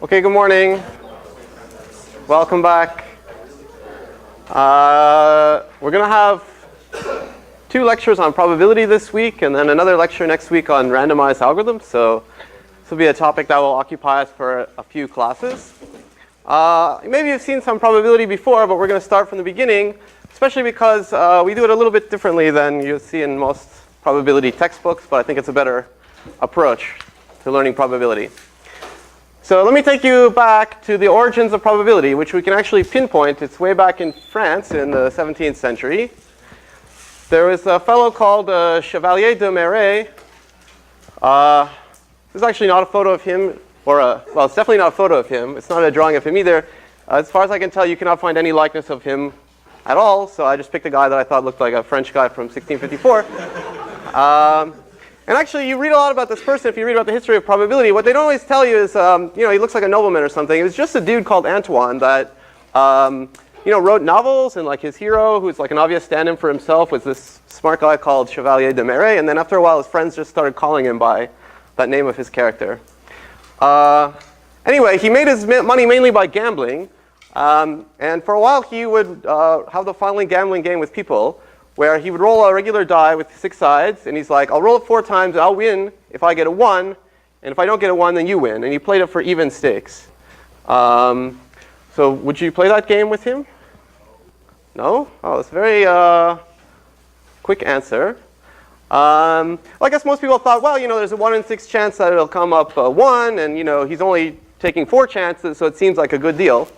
Okay, good morning. Welcome back. We're going to have 2 lectures on probability this week and then another lecture next week on randomized algorithms. So this will be a topic that will occupy us for a few classes. Maybe you've seen some probability before, but we're going to start from the beginning, especially because we do it a little bit differently than you see in most probability textbooks, but I think it's a better approach to learning probability. So let me take you back to the origins of probability, which we can actually pinpoint. It's way back in France in the 17th century. There was a fellow called Chevalier de Marais. This is actually not a photo of him, well, it's definitely not a photo of him. It's not a drawing of him either. As far as I can tell, you cannot find any likeness of him at all, so I just picked a guy that I thought looked like a French guy from 1654. And actually, you read a lot about this person if you read about the history of probability. What they don't always tell you is, he looks like a nobleman or something. It was just a dude called Antoine that, wrote novels, and like his hero, who's like an obvious stand-in for himself, was this smart guy called Chevalier de Marais. And then after a while, his friends just started calling him by that name of his character. Anyway, he made his money mainly by gambling. And for a while, he would have the following gambling game with people, where he would roll a regular die with 6 sides, and he's like, I'll roll it 4 times, I'll win if I get a 1, and if I don't get a 1, then you win. And he played it for even stakes. So would you play that game with him? No? Oh, it's a very quick answer. Well, I guess most people thought, well, there's a 1 in 6 chance that it'll come up 1, and he's only taking 4 chances, so it seems like a good deal.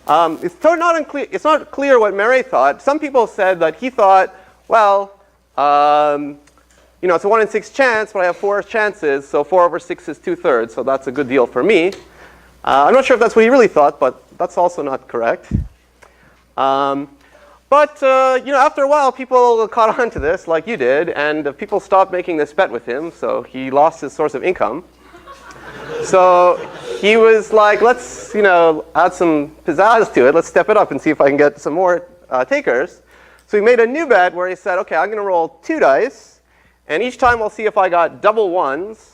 It's not clear what Marais thought. Some people said that he thought, well, it's a 1 in 6 chance, but I have 4 chances, so 4 over 6 is 2/3, so that's a good deal for me. I'm not sure if that's what he really thought, but that's also not correct. After a while, people caught on to this, like you did, and people stopped making this bet with him, so he lost his source of income. So he was like, let's, add some pizzazz to it. Let's step it up and see if I can get some more takers. So he made a new bet where he said, OK, I'm going to roll 2 dice. And each time I'll see if I got double 1s.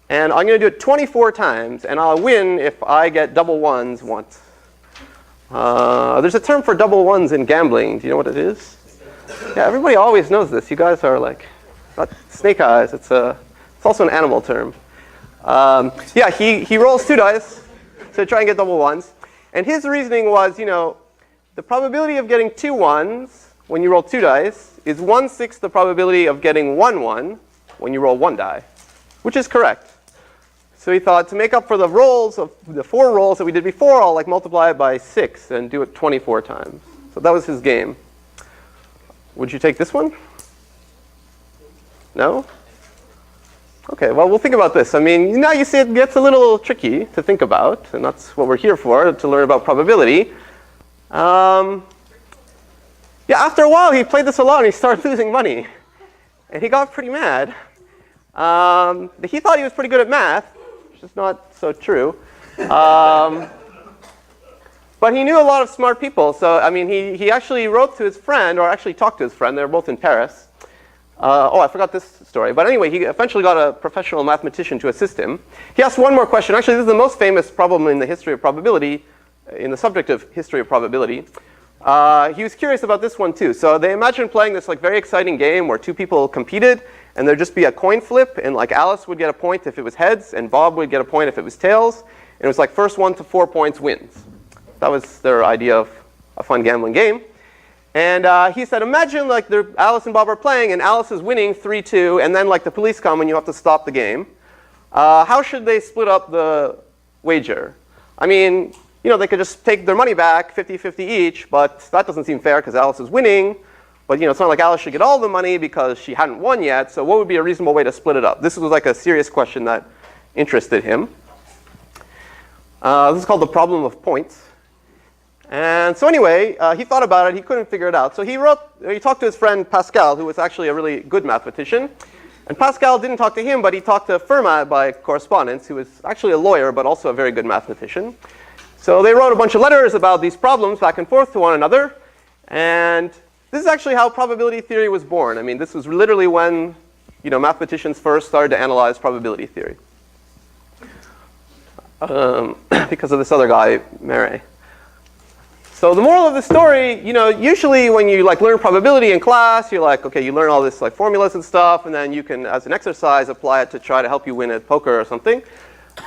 And I'm going to do it 24 times. And I'll win if I get double 1s once. There's a term for double 1s in gambling. Do you know what it is? Yeah, everybody always knows this. You guys are like, not snake eyes. It's also an animal term. He rolls 2 dice to try and get double 1s. And his reasoning was, the probability of getting 2 1s when you roll 2 dice is 1/6 the probability of getting 1 1 when you roll 1 die, which is correct. So he thought, to make up for the rolls of the 4 rolls that we did before, I'll multiply it by 6 and do it 24 times. So that was his game. Would you take this one? No? OK, well, we'll think about this. Now you see it gets a little tricky to think about, and that's what we're here for, to learn about probability. After a while, he played this a lot, and he started losing money. And he got pretty mad. He thought he was pretty good at math, which is not so true. But he knew a lot of smart people. So, he actually wrote to his friend, or actually talked to his friend. They were both in Paris. I forgot this story. But anyway, he eventually got a professional mathematician to assist him. He asked one more question. Actually, this is the most famous problem in the history of probability, in the subject of history of probability. He was curious about this one, too. So they imagined playing this very exciting game where 2 people competed, and there'd just be a coin flip, and Alice would get a point if it was heads, and Bob would get a point if it was tails. And it was first 1 to 4 points wins. That was their idea of a fun gambling game. And he said, imagine Alice and Bob are playing, and Alice is winning 3-2, and then the police come and you have to stop the game. How should they split up the wager? They could just take their money back, 50-50 each, but that doesn't seem fair because Alice is winning. But it's not like Alice should get all the money because she hadn't won yet. So what would be a reasonable way to split it up? This was a serious question that interested him. This is called the problem of points. And so anyway, he thought about it. He couldn't figure it out. So he talked to his friend Pascal, who was actually a really good mathematician. And Pascal didn't talk to him, but he talked to Fermat by correspondence, who was actually a lawyer, but also a very good mathematician. So they wrote a bunch of letters about these problems back and forth to one another. And this is actually how probability theory was born. This was literally when mathematicians first started to analyze probability theory. because of this other guy, Murray. So the moral of the story, usually when you learn probability in class, you're like, okay, you learn all this formulas and stuff, and then you can, as an exercise, apply it to try to help you win at poker or something.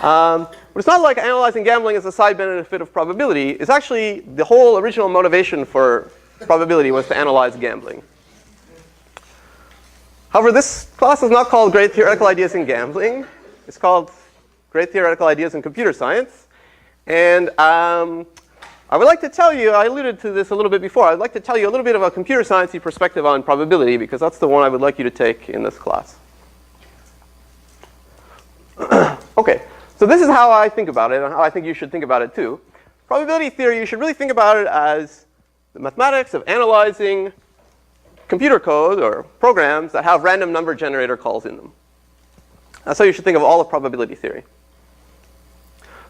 But it's not like analyzing gambling as a side benefit of probability. It's actually the whole original motivation for probability was to analyze gambling. However, this class is not called Great Theoretical Ideas in Gambling. It's called Great Theoretical Ideas in Computer Science. And I would like to tell you, I alluded to this a little bit before, I'd like to tell you a little bit of a computer sciencey perspective on probability, because that's the one I would like you to take in this class. Okay, so this is how I think about it, and how I think you should think about it too. Probability theory, you should really think about it as the mathematics of analyzing computer code or programs that have random number generator calls in them. That's how you should think of all of probability theory.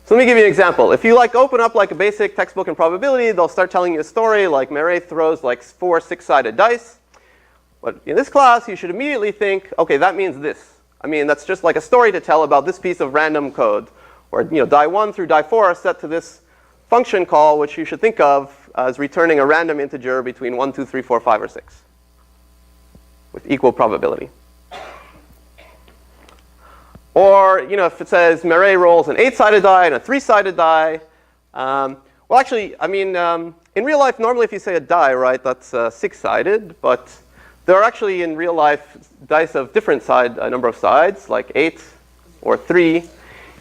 So let me give you an example. If you open up a basic textbook in probability, they'll start telling you a story like Murray throws 4 6-sided dice. But in this class, you should immediately think, okay, that means this. I mean, that's just like a story to tell about this piece of random code. Or die 1 through die 4 are set to this function call, which you should think of as returning a random integer between 1, 2, 3, 4, 5, or 6 with equal probability. Or if it says Murray rolls an 8-sided die and a 3-sided die. Well, actually, I mean, in real life, normally if you say a die, right, that's 6-sided. But there are actually in real life dice of different number of sides, like 8 or 3. In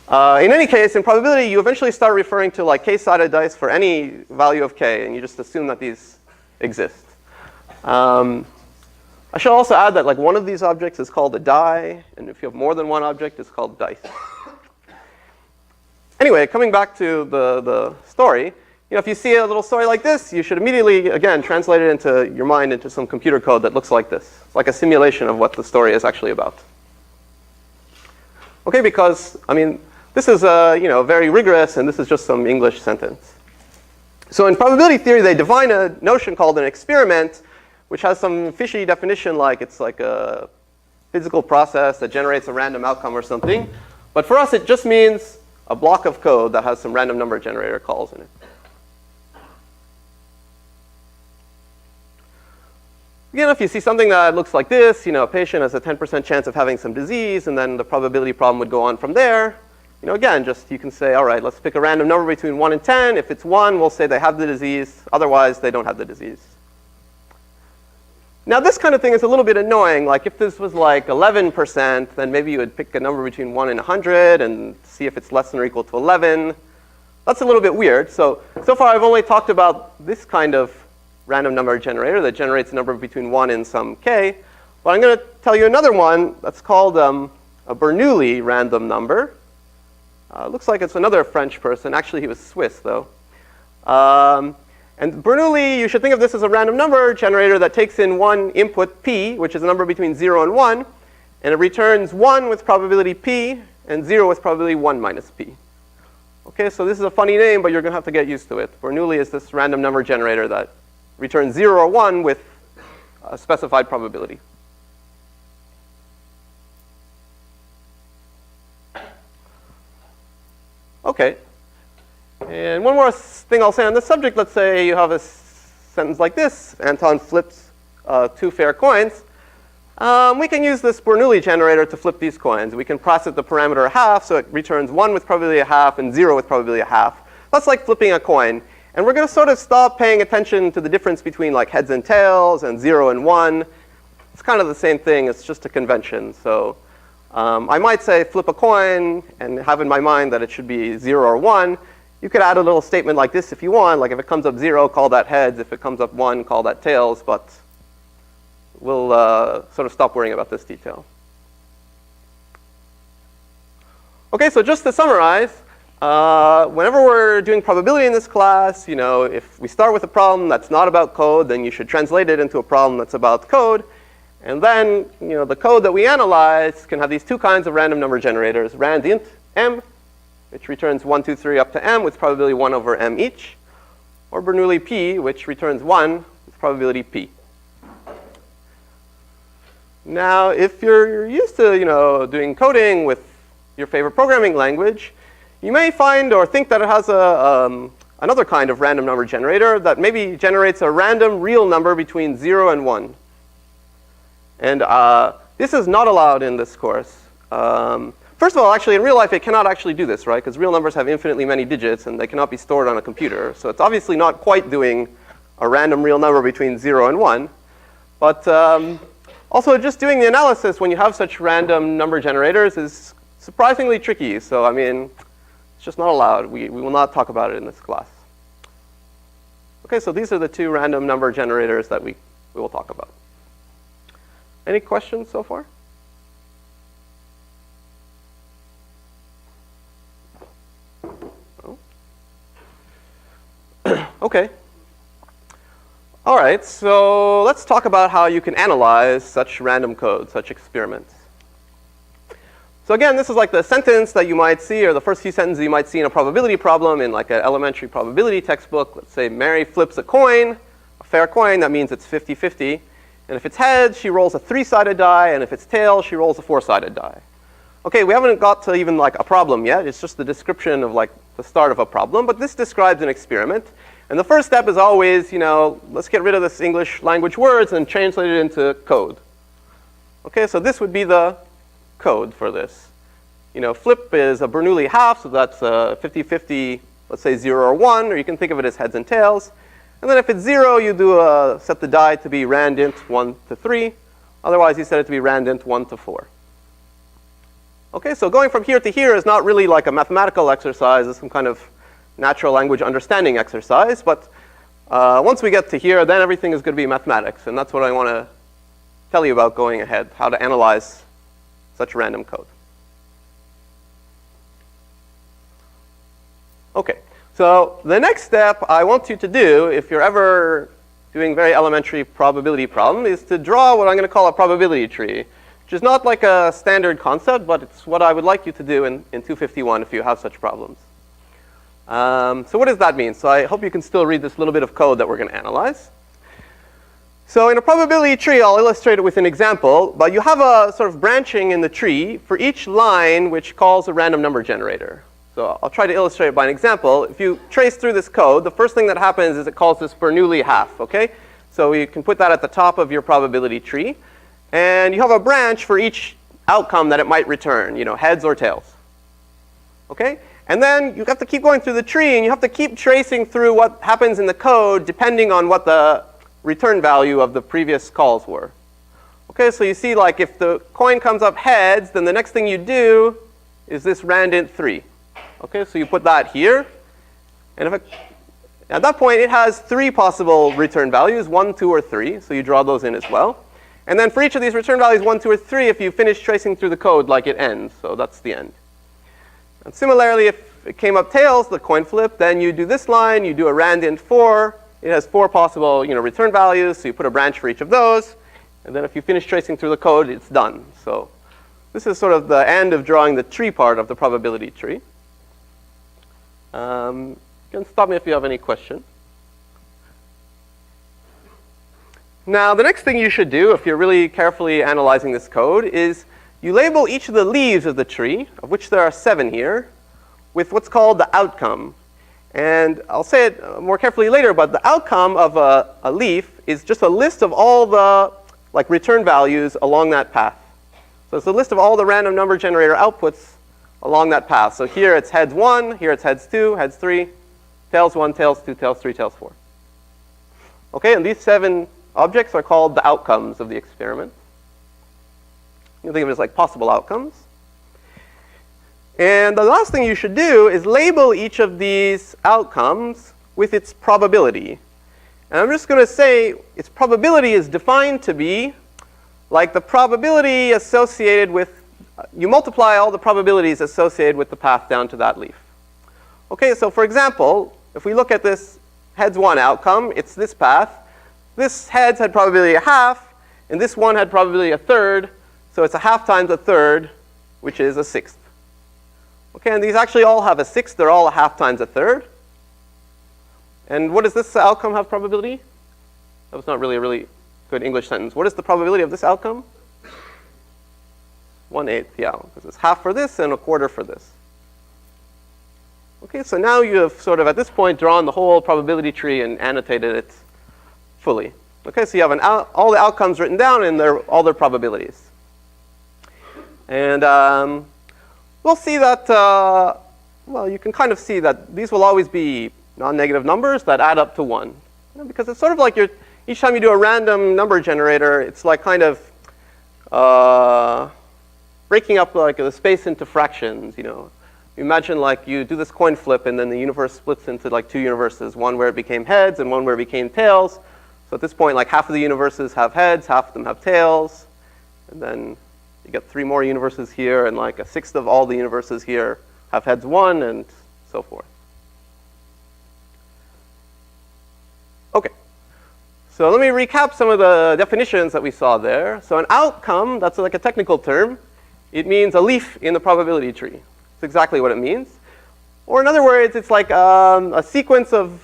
any case, in probability, you eventually start referring to k-sided dice for any value of k, and you just assume that these exist. I should also add that one of these objects is called a die, and if you have more than one object, it's called dice. Anyway, coming back to the story, if you see a little story like this, you should immediately, again, translate it into your mind into some computer code that looks like this. It's like a simulation of what the story is actually about. Okay, because, I mean, this is very rigorous, and this is just some English sentence. So in probability theory, they define a notion called an experiment, which has some fishy definition, like it's like a physical process that generates a random outcome or something. But for us, it just means a block of code that has some random number generator calls in it. Again, if you see something that looks like this, a patient has a 10% chance of having some disease, and then the probability problem would go on from there. Again, just you can say, all right, let's pick a random number between 1 and 10. If it's 1, we'll say they have the disease. Otherwise, they don't have the disease. Now, this kind of thing is a little bit annoying. Like if this was 11%, then maybe you would pick a number between 1 and 100 and see if it's less than or equal to 11. That's a little bit weird. So far, I've only talked about this kind of random number generator that generates a number between 1 and some k. But I'm going to tell you another one that's called a Bernoulli random number. Looks like it's another French person. Actually, he was Swiss, though. And Bernoulli, you should think of this as a random number generator that takes in one input p, which is a number between 0 and 1. And it returns 1 with probability p and 0 with probability 1 minus p. Okay, so this is a funny name, but you're going to have to get used to it. Bernoulli is this random number generator that returns 0 or 1 with a specified probability. Okay. And one more thing I'll say on this subject. Let's say you have a sentence like this. Anton flips 2 fair coins. We can use this Bernoulli generator to flip these coins. We can process the parameter half, so it returns 1 with probability of half and 0 with probability of half. That's like flipping a coin. And we're going to sort of stop paying attention to the difference between heads and tails and 0 and 1. It's kind of the same thing. It's just a convention. So I might say flip a coin and have in my mind that it should be 0 or 1. You could add a little statement like this if you want. Like if it comes up 0, call that heads. If it comes up 1, call that tails. But we'll sort of stop worrying about this detail. OK, so just to summarize, whenever we're doing probability in this class, if we start with a problem that's not about code, then you should translate it into a problem that's about code. And then the code that we analyze can have these 2 kinds of random number generators, randint m, which returns 1, 2, 3 up to m with probability 1 over m each, or Bernoulli p, which returns 1 with probability p. Now, if you're used to doing coding with your favorite programming language, you may find or think that it has another kind of random number generator that maybe generates a random real number between 0 and 1. And this is not allowed in this course. First of all, actually, in real life, it cannot actually do this, right? Because real numbers have infinitely many digits, and they cannot be stored on a computer. So it's obviously not quite doing a random real number between 0 and 1. But also, just doing the analysis when you have such random number generators is surprisingly tricky. So, I mean, it's just not allowed. We will not talk about it in this class. OK, so these are the two random number generators that we will talk about. Any questions so far? OK. All right, so let's talk about how you can analyze such random code, such experiments. So again, this is like the sentence that you might see, or the first few sentences you might see in a probability problem in like an elementary probability textbook. Let's say Mary flips a coin, a fair coin. That means it's 50-50. And if it's heads, she rolls a 3-sided die. And if it's tails, she rolls a 4-sided die. OK, we haven't got to even like a problem yet. It's just the description of like the start of a problem. But this describes an experiment. And the first step is always, let's get rid of this English language words and translate it into code. OK, so this would be the code for this. Flip is a Bernoulli half, so that's 50-50, let's say 0 or 1, or you can think of it as heads and tails. And then if it's 0, you do set the die to be randint 1 to 3. Otherwise, you set it to be randint 1 to 4. OK, so going from here to here is not really like a mathematical exercise. It's some kind of natural language understanding exercise. But once we get to here, then everything is going to be mathematics. And that's what I want to tell you about going ahead, how to analyze such random code. OK, so the next step I want you to do, if you're ever doing very elementary probability problem, is to draw what I'm going to call a probability tree, which is not like a standard concept, but it's what I would like you to do in 251 if you have such problems. So what does that mean? So I hope you can still read this little bit of code that we're going to analyze. So in a probability tree, I'll illustrate it with an example. But you have a sort of branching in the tree for each line which calls a random number generator. So I'll try to illustrate it by an example. If you trace through this code, the first thing that happens is it calls this Bernoulli half. OK? So you can put that at the top of your probability tree. And you have a branch for each outcome that it might return, heads or tails. OK? And then you have to keep going through the tree, and you have to keep tracing through what happens in the code depending on what the return value of the previous calls were. OK, so you see, like, if the coin comes up heads, then the next thing you do is this randint 3. OK, so you put that here. And at that point, it has 3 possible return values, 1, 2, or 3. So you draw those in as well. And then for each of these return values, 1, 2, or 3, if you finish tracing through the code, like, it ends. So that's the end. And similarly, if it came up tails, the coin flip, then you do this line, you do a randint 4. It has 4 possible return values, so you put a branch for each of those. And then if you finish tracing through the code, it's done. So this is sort of the end of drawing the tree part of the probability tree. You can stop me if you have any question. Now, the next thing you should do, if you're really carefully analyzing this code, is you label each of the leaves of the tree, of which there are 7 here, with what's called the outcome. And I'll say it more carefully later, but the outcome of a leaf is just a list of all the return values along that path. So it's a list of all the random number generator outputs along that path. So here it's heads 1, here it's heads 2, heads 3, tails 1, tails 2, tails 3, tails 4. OK, and these 7 objects are called the outcomes of the experiment. You can think of it as like possible outcomes. And the last thing you should do is label each of these outcomes with its probability. And I'm just going to say its probability is defined to be like the probability associated with, you multiply all the probabilities associated with the path down to that leaf. OK, so for example, if we look at this heads 1 outcome, it's this path. This heads had probability a half, and this one had probability a third. So it's a half times a third, which is a sixth. OK, and these actually all have a sixth. They're all a half times a third. And what does this outcome have probability? That was not really a really good English sentence. What is the probability of this outcome? 1/8, yeah. Because it's half for this and a quarter for this. Okay, so now you have sort of at this point drawn the whole probability tree and annotated it fully. Okay, so you have all the outcomes written down and all their probabilities. And we'll see that, well, you can kind of see that these will always be non-negative numbers that add up to 1. Because it's sort of like each time you do a random number generator, it's like kind of breaking up like the space into fractions, Imagine like you do this coin flip and then the universe splits into like 2 universes, one where it became heads and one where it became tails. So at this point, like half of the universes have heads, half of them have tails. And then you get 3 more universes here, and like a sixth of all the universes here have heads 1, and so forth. Okay. So let me recap some of the definitions that we saw there. So an outcome, that's like a technical term. It means a leaf in the probability tree. That's exactly what it means. Or in other words, it's like a sequence of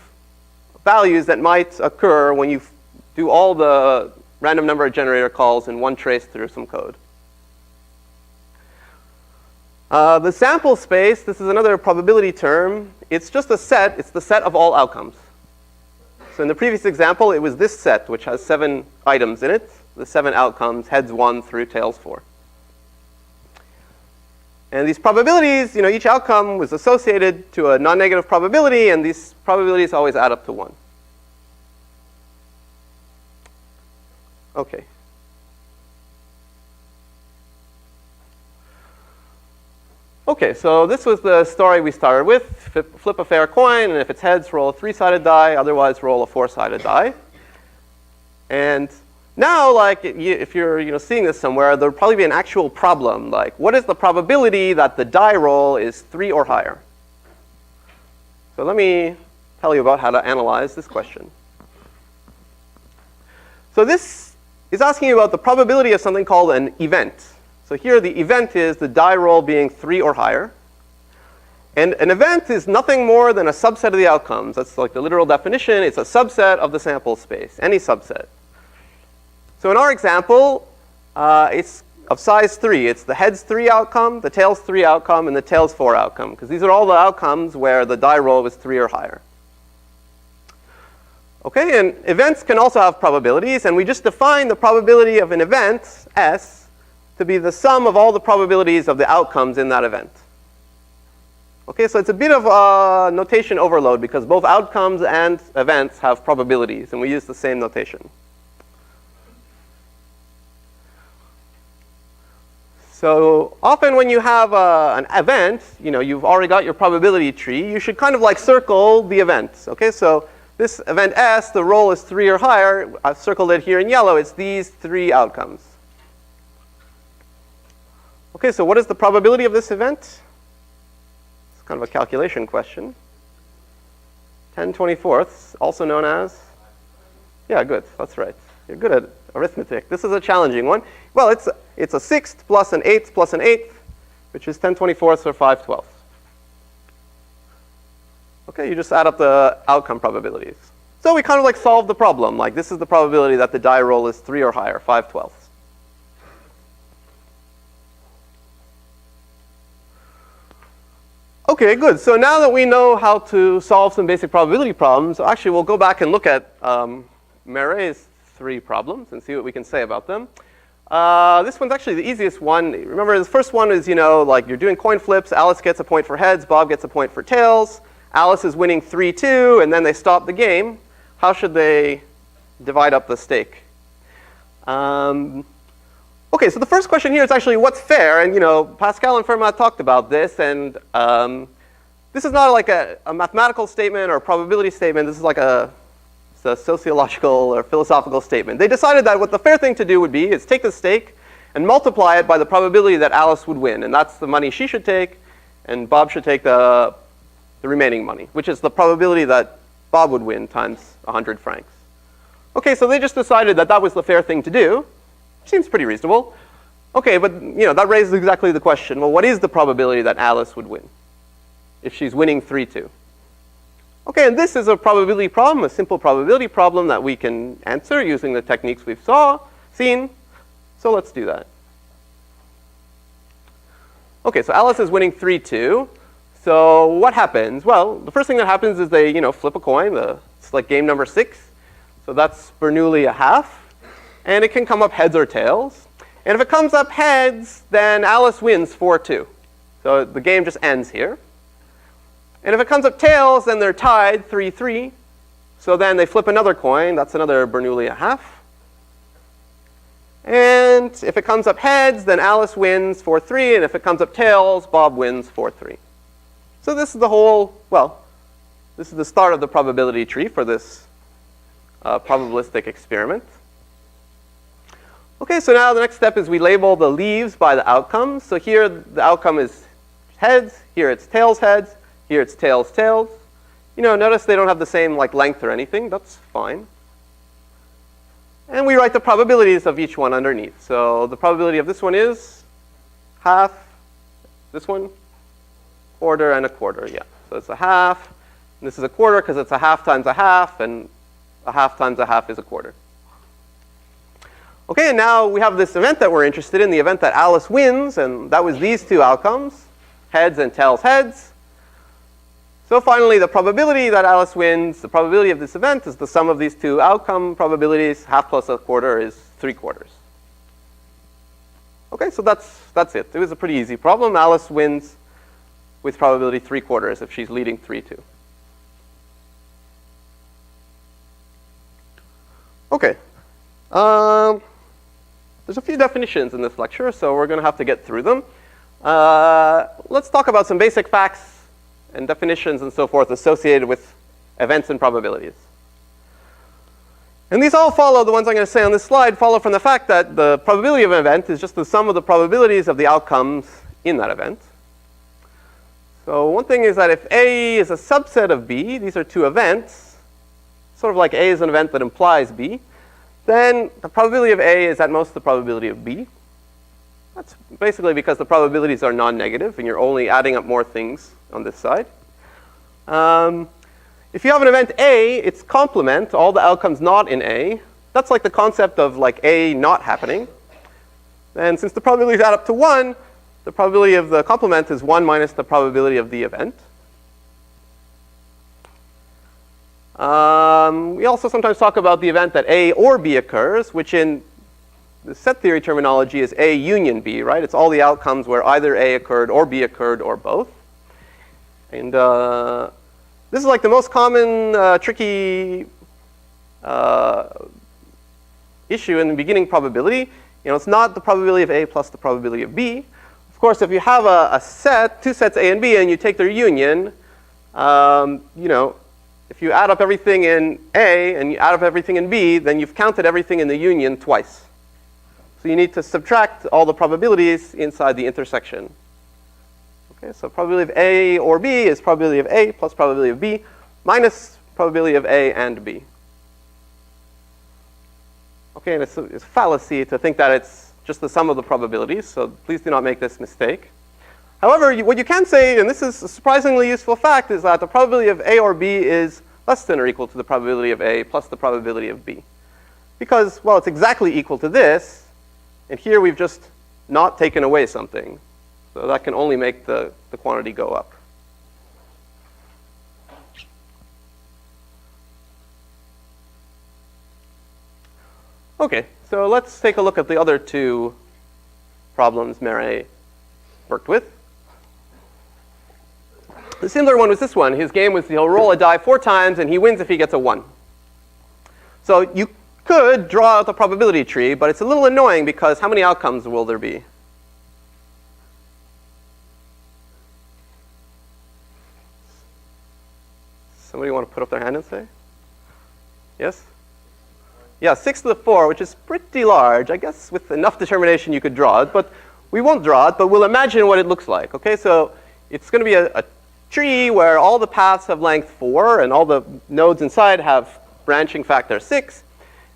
values that might occur when you do all the random number generator calls in one trace through some code. The sample space, this is another probability term. It's just a set. It's the set of all outcomes. So in the previous example, it was this set, which has 7 items in it, the 7 outcomes, heads 1 through tails 4. And these probabilities, each outcome was associated to a non-negative probability, and these probabilities always add up to 1. Okay. Okay, so this was the story we started with. Flip a fair coin, and if it's heads, roll a 3-sided die. Otherwise, roll a 4-sided die. And now, like, if you're seeing this somewhere, there'll probably be an actual problem. Like, what is the probability that the die roll is 3 or higher? So let me tell you about how to analyze this question. So this is asking you about the probability of something called an event. So here the event is the die roll being 3 or higher. And an event is nothing more than a subset of the outcomes. That's like the literal definition. It's a subset of the sample space, any subset. So in our example, it's of size 3. It's the heads 3 outcome, the tails 3 outcome, and the tails 4 outcome. Because these are all the outcomes where the die roll was 3 or higher. Okay, and events can also have probabilities. And we just define the probability of an event, S, to be the sum of all the probabilities of the outcomes in that event. Okay, so it's a bit of a notation overload because both outcomes and events have probabilities, and we use the same notation. So often when you have an event, you've already got your probability tree. You should kind of like circle the event. Okay, so this event S, the roll is 3 or higher. I've circled it here in yellow. It's these 3 outcomes. Okay, so what is the probability of this event? It's kind of a calculation question. 10/24, also known as? Yeah, good. That's right. You're good at arithmetic. This is a challenging one. Well, it's a sixth plus an eighth plus an eighth, which is 10/24 or 5/12. Okay, you just add up the outcome probabilities. So we kind of like solve the problem. Like this is the probability that the die roll is 3 or higher, 5/12. Okay, good. So now that we know how to solve some basic probability problems, actually we'll go back and look at Marais' 3 problems and see what we can say about them. This one's actually the easiest one. Remember, the first one is, like you're doing coin flips. Alice gets a point for heads. Bob gets a point for tails. Alice is winning 3-2, and then they stop the game. How should they divide up the stake? Okay, so the first question here is actually what's fair, and Pascal and Fermat talked about this, and this is not like a mathematical statement or a probability statement. This is like a sociological or philosophical statement. They decided that what the fair thing to do would be is take the stake and multiply it by the probability that Alice would win, and that's the money she should take, and Bob should take the remaining money, which is the probability that Bob would win times 100 francs. Okay, so they just decided that that was the fair thing to do. Seems pretty reasonable. Okay, but that raises exactly the question, well, what is the probability that Alice would win if she's winning 3-2? Okay, and this is a probability problem, a simple probability problem that we can answer using the techniques we've seen. So let's do that. Okay, so Alice is winning 3-2. So what happens? Well, the first thing that happens is they, flip a coin. It's like game number 6. So that's Bernoulli a half. And it can come up heads or tails. And if it comes up heads, then Alice wins 4-2. So the game just ends here. And if it comes up tails, then they're tied 3-3. So then they flip another coin. That's another Bernoulli a half. And if it comes up heads, then Alice wins 4-3. And if it comes up tails, Bob wins 4-3. So this is this is the start of the probability tree for this probabilistic experiment. Okay, so now the next step is we label the leaves by the outcomes. So here the outcome is heads. Here it's tails, heads. Here it's tails, tails. Notice they don't have the same length or anything. That's fine. And we write the probabilities of each one underneath. So the probability of this one is half, this one, quarter, and a quarter. Yeah, so it's a half. And this is a quarter because it's a half times a half, and a half times a half is a quarter. Okay, and now we have this event that we're interested in, the event that Alice wins, and that was these two outcomes, heads and tails, heads. So finally, the probability that Alice wins, the probability of this event is the sum of these two outcome probabilities. Half plus a quarter is 3/4. Okay, so that's it. It was a pretty easy problem. Alice wins with probability 3/4 if she's leading 3-2. Okay. There's a few definitions in this lecture, so we're going to have to get through them. Let's talk about some basic facts and definitions and so forth associated with events and probabilities. And these all follow, the ones I'm going to say on this slide, follow from the fact that the probability of an event is just the sum of the probabilities of the outcomes in that event. So one thing is that if A is a subset of B, these are two events, sort of like A is an event that implies B, then the probability of A is at most the probability of B. That's basically because the probabilities are non-negative and you're only adding up more things on this side. If you have an event A, its complement, all the outcomes not in A, that's like the concept of A not happening. And since the probabilities add up to 1, the probability of the complement is 1 minus the probability of the event. We also sometimes talk about the event that A or B occurs, which in the set theory terminology is A union B, right? It's all the outcomes where either A occurred or B occurred or both. And this is the most common tricky issue in the beginning probability. It's not the probability of A plus the probability of B. Of course, if you have a set, two sets A and B, and you take their union, if you add up everything in A and you add up everything in B, then you've counted everything in the union twice. So you need to subtract all the probabilities inside the intersection. Okay, so probability of A or B is probability of A plus probability of B minus probability of A and B. Okay, and it's a fallacy to think that it's just the sum of the probabilities, so please do not make this mistake. However, what you can say, and this is a surprisingly useful fact, is that the probability of A or B is less than or equal to the probability of A plus the probability of B. Because, well, it's exactly equal to this, and here we've just not taken away something. So that can only make the quantity go up. Okay, so let's take a look at the other two problems Meret worked with. The similar one was this one. His game was he'll roll a die 4 times, and he wins if he gets a 1. So you could draw out the probability tree, but it's a little annoying because how many outcomes will there be? Somebody want to put up their hand and say? Yes? Yeah, 6 to the 4, which is pretty large. I guess with enough determination you could draw it, but we won't draw it, but we'll imagine what it looks like. Okay, so it's going to be a tree where all the paths have length 4 and all the nodes inside have branching factor 6.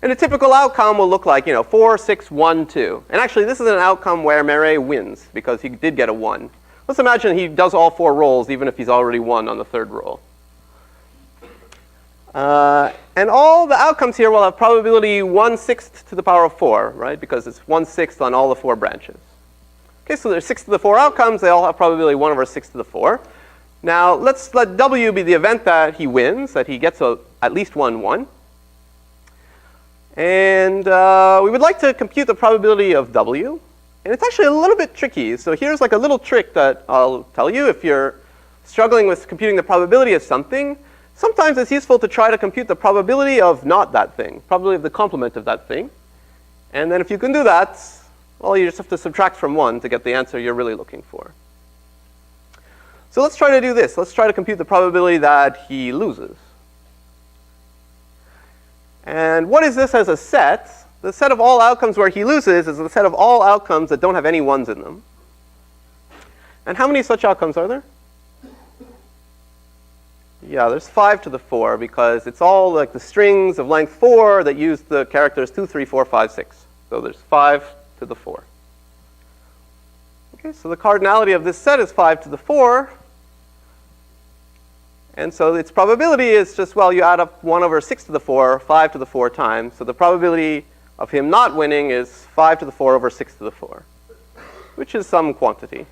And a typical outcome will look like 4, 6, 1, 2. And actually this is an outcome where Meret wins because he did get a 1. Let's imagine he does all 4 rolls even if he's already won on the 3rd roll. And all the outcomes here will have probability 1/6 to the power of 4, right? Because it's 1/6 on all the 4 branches. Okay, so there's 6 to the 4 outcomes. They all have probability 1/6 to the 4. Now, let's let W be the event that he wins, that he gets at least 1, 1. And we would like to compute the probability of W. And it's actually a little bit tricky. So here's like a little trick that I'll tell you. If you're struggling with computing the probability of something, sometimes it's useful to try to compute the probability of not that thing, probability of the complement of that thing. And then if you can do that, well, you just have to subtract from 1 to get the answer you're really looking for. So let's try to do this. Let's try to compute the probability that he loses. And what is this as a set? The set of all outcomes where he loses is the set of all outcomes that don't have any 1s in them. And how many such outcomes are there? Yeah, there's 5 to the 4 because it's all like the strings of length 4 that use the characters 2, 3, 4, 5, 6. So there's 5 to the 4. Okay, so the cardinality of this set is 5 to the 4. And so its probability is just, well, you add up 1 over 6 to the 4, 5 to the 4 times. So the probability of him not winning is 5 to the 4 over 6 to the 4, which is some quantity.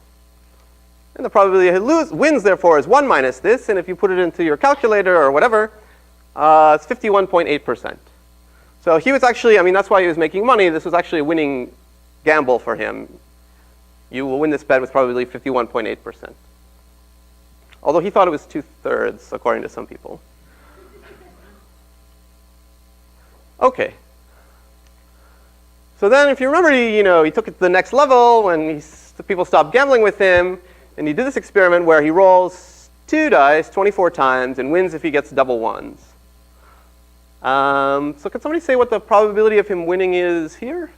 And the probability he wins, therefore, is 1 minus this. And if you put it into your calculator or whatever, it's 51.8%. So he was actually, I mean, that's why he was making money. This was actually a winning gamble for him. You will win this bet with probability 51.8%. Although he thought it was 2/3, according to some people. Okay. So then if you remember, he took it to the next level when people stopped gambling with him. And he did this experiment where he rolls 2 dice 24 times and wins if he gets double 1s. So can somebody say what the probability of him winning is here?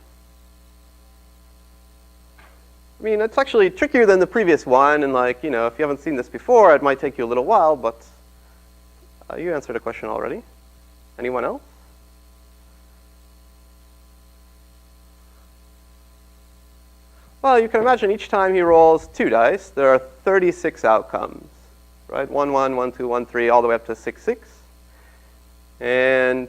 I mean, it's actually trickier than the previous one. And if you haven't seen this before, it might take you a little while. But you answered a question already. Anyone else? Well, you can imagine each time he rolls 2 dice, there are 36 outcomes, right? 1, 1, 1, 2, 1, 3, all the way up to 6, 6. And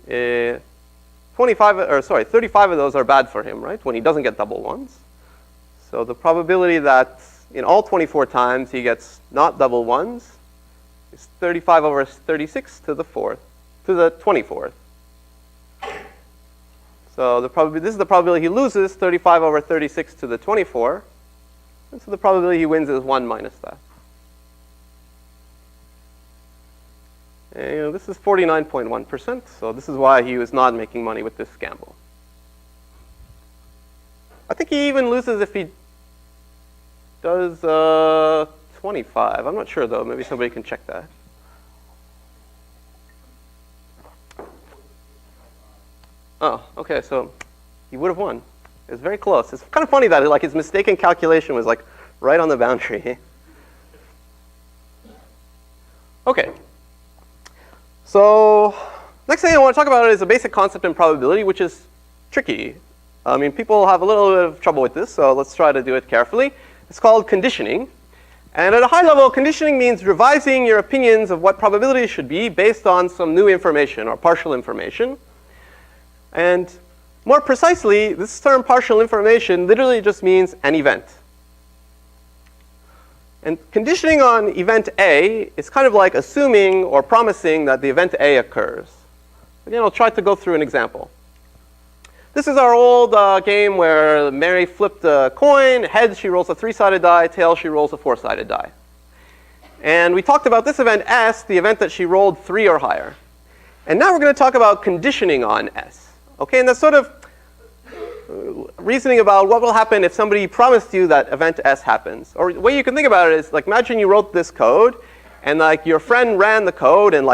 35 of those are bad for him, right? When he doesn't get double 1s. So the probability that in all 24 times he gets not double 1s is 35 over 36 to the 24th. So this is the probability he loses, 35 over 36 to the 24. And so the probability he wins is 1 minus that. And this is 49.1%. So this is why he was not making money with this gamble. I think he even loses if he does 25. I'm not sure, though. Maybe somebody can check that. Oh, okay, so he would have won. It was very close. It's kind of funny that his mistaken calculation was right on the boundary. Okay. So next thing I want to talk about is a basic concept in probability, which is tricky. I mean, people have a little bit of trouble with this, so let's try to do it carefully. It's called conditioning. And at a high level, conditioning means revising your opinions of what probability should be based on some new information or partial information. And more precisely, this term partial information literally just means an event. And conditioning on event A is kind of like assuming or promising that the event A occurs. Again, I'll try to go through an example. This is our old game where Mary flipped a coin. Heads, she rolls a 3-sided die. Tails, she rolls a 4-sided die. And we talked about this event S, the event that she rolled 3 or higher. And now we're going to talk about conditioning on S. Okay, and that's sort of reasoning about what will happen if somebody promised you that event S happens. Or the way you can think about it is, imagine you wrote this code, and your friend ran the code and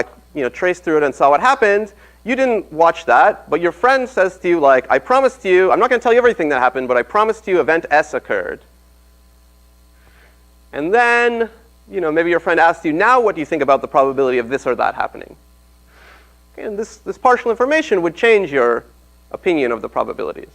traced through it and saw what happened. You didn't watch that, but your friend says to you, I promised you, I'm not going to tell you everything that happened, but I promised you event S occurred. And then, maybe your friend asks you, now what do you think about the probability of this or that happening? Okay, and this partial information would change your opinion of the probabilities.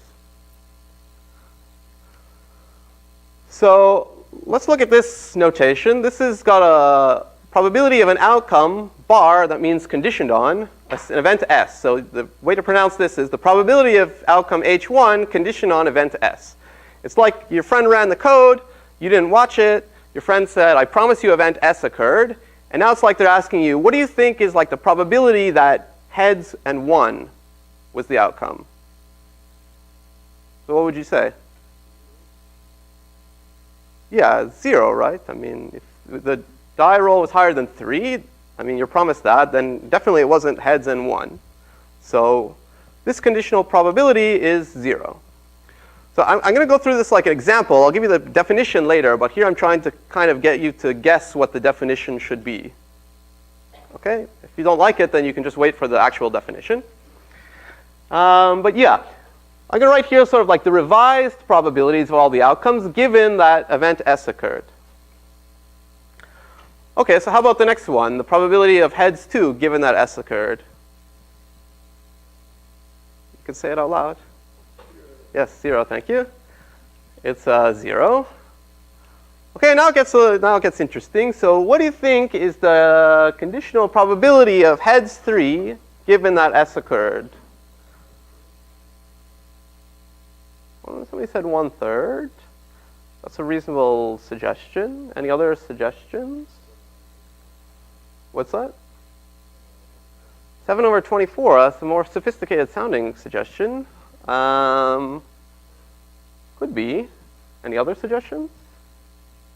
So let's look at this notation. This has got a probability of an outcome, bar, that means conditioned on, an event S. So the way to pronounce this is the probability of outcome H1 conditioned on event S. It's like your friend ran the code, you didn't watch it, your friend said, I promise you event S occurred. And now it's like they're asking you, what do you think is like the probability that heads and 1 was the outcome? So what would you say? Yeah, 0, right? I mean, if the die roll was higher than 3, I mean, you're promised that, then definitely it wasn't heads and 1. So this conditional probability is 0. So I'm going to go through this like an example. I'll give you the definition later, but here I'm trying to kind of get you to guess what the definition should be. Okay? If you don't like it, then you can just wait for the actual definition. But yeah, I'm going to write here sort of like the revised probabilities of all the outcomes given that event S occurred. Okay, so how about the next one? The probability of heads 2 given that S occurred. You can say it out loud. Yes, 0, thank you. It's 0. Okay, now it gets interesting. So what do you think is the conditional probability of heads 3 given that S occurred? Well, somebody said 1/3. That's a reasonable suggestion. Any other suggestions? What's that? 7/24. That's a more sophisticated sounding suggestion. Could be. Any other suggestions?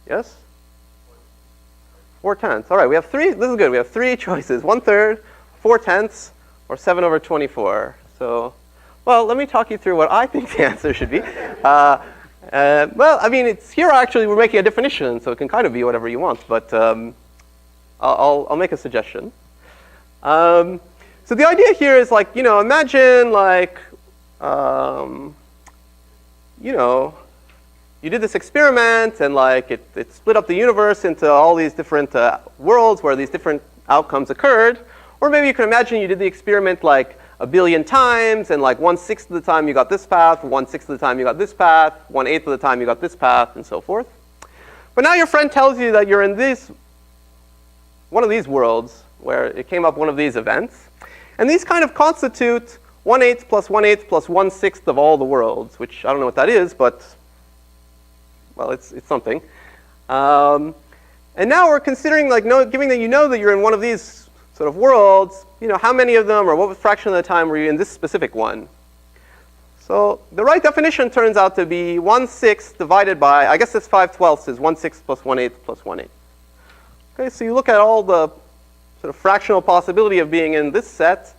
Yes? 4/10. All right, we have 3. This is good. We have 3 choices: 1/3, 4/10, or 7/24. So, well, let me talk you through what I think the answer should be. Well, I mean, it's here actually we're making a definition, so it can kind of be whatever you want. But I'll make a suggestion. So the idea here is like, imagine like, you did this experiment and like it split up the universe into all these different worlds where these different outcomes occurred. Or maybe you can imagine you did the experiment like 1 billion times and like 1/6 of the time you got this path, 1/6 of the time you got this path, 1/8 of the time you got this path, and so forth. But now your friend tells you that you're in one of these worlds where it came up one of these events. And these kind of constitute 1/8 plus 1/8 plus 1/6 of all the worlds, which I don't know what that is, but, well, it's something. And now we're considering, like, given that you know that you're in one of these sort of worlds, how many of them or what fraction of the time were you in this specific one? So the right definition turns out to be 1/6 divided by, I guess this 5/12 is 1/6 plus 1/8 plus 1/8. Okay, so you look at all the sort of fractional possibility of being in this set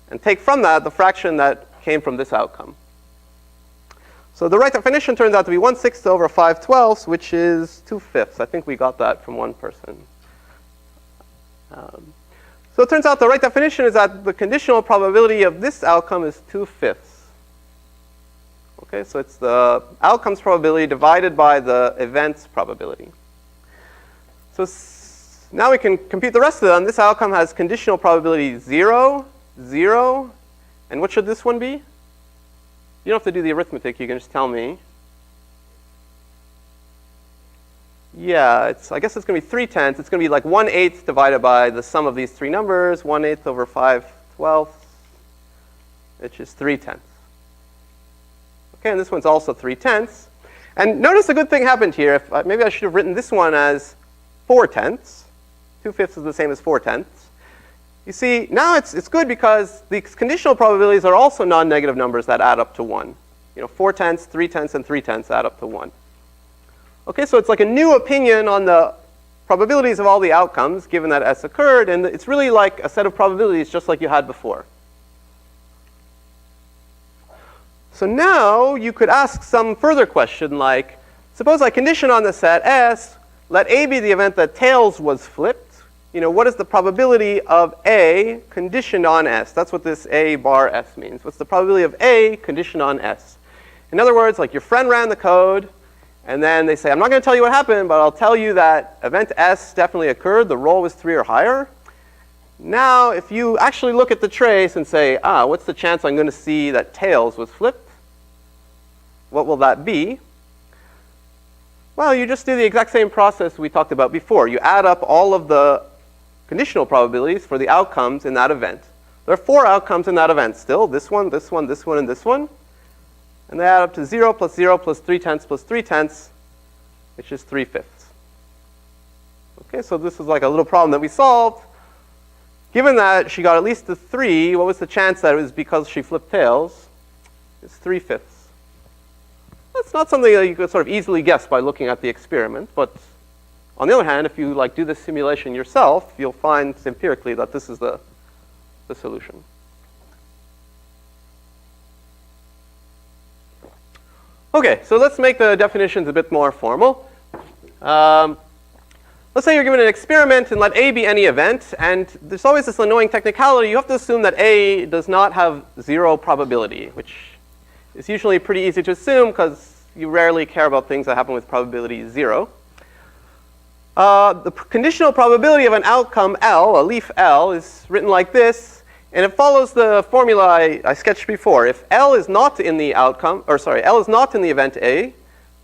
and take from that the fraction that came from this outcome. So the right definition turns out to be 1/6 over 5/12, which is 2/5. I think we got that from one person. So it turns out the right definition is that the conditional probability of this outcome is 2/5. Okay, so it's the outcomes probability divided by the events probability. So now we can compute the rest of them. This outcome has conditional probability 0, 0, and what should this one be? You don't have to do the arithmetic, you can just tell me. Yeah, I guess it's going to be 3/10. It's going to be like 1/8 divided by the sum of these 3 numbers, 1/8 over 5/12, which is 3/10. Okay, and this one's also 3/10. And notice a good thing happened here. Maybe I should have written this one as 4/10. 2/5 is the same as 4/10. You see, now it's good because these conditional probabilities are also non-negative numbers that add up to 1. 4/10, 3/10, and 3/10 add up to 1. Okay, so it's like a new opinion on the probabilities of all the outcomes, given that S occurred, and it's really like a set of probabilities just like you had before. So now you could ask some further question like, suppose I condition on the set S, let A be the event that tails was flipped. What is the probability of A conditioned on S? That's what this A bar S means. What's the probability of A conditioned on S? In other words, like your friend ran the code, and then they say, I'm not going to tell you what happened, but I'll tell you that event S definitely occurred. The roll was 3 or higher. Now, if you actually look at the trace and say, what's the chance I'm going to see that tails was flipped? What will that be? Well, you just do the exact same process we talked about before. You add up all of the conditional probabilities for the outcomes in that event. There are 4 outcomes in that event still. This one, this one, this one, and this one. And they add up to 0 plus 0 plus 3/10 plus 3/10, which is 3/5. Okay, so this is like a little problem that we solved. Given that she got at least a 3, what was the chance that it was because she flipped tails? It's 3/5. That's not something that you could sort of easily guess by looking at the experiment, but on the other hand, if you like do this simulation yourself, you'll find empirically that this is the solution. Okay, so let's make the definitions a bit more formal. Let's say you're given an experiment and let A be any event, and there's always this annoying technicality. You have to assume that A does not have 0 probability, which is usually pretty easy to assume because you rarely care about things that happen with probability 0. The conditional probability of an outcome L, a leaf L, is written like this, and it follows the formula I sketched before. If L is not in the outcome, or sorry, L is not in the event A,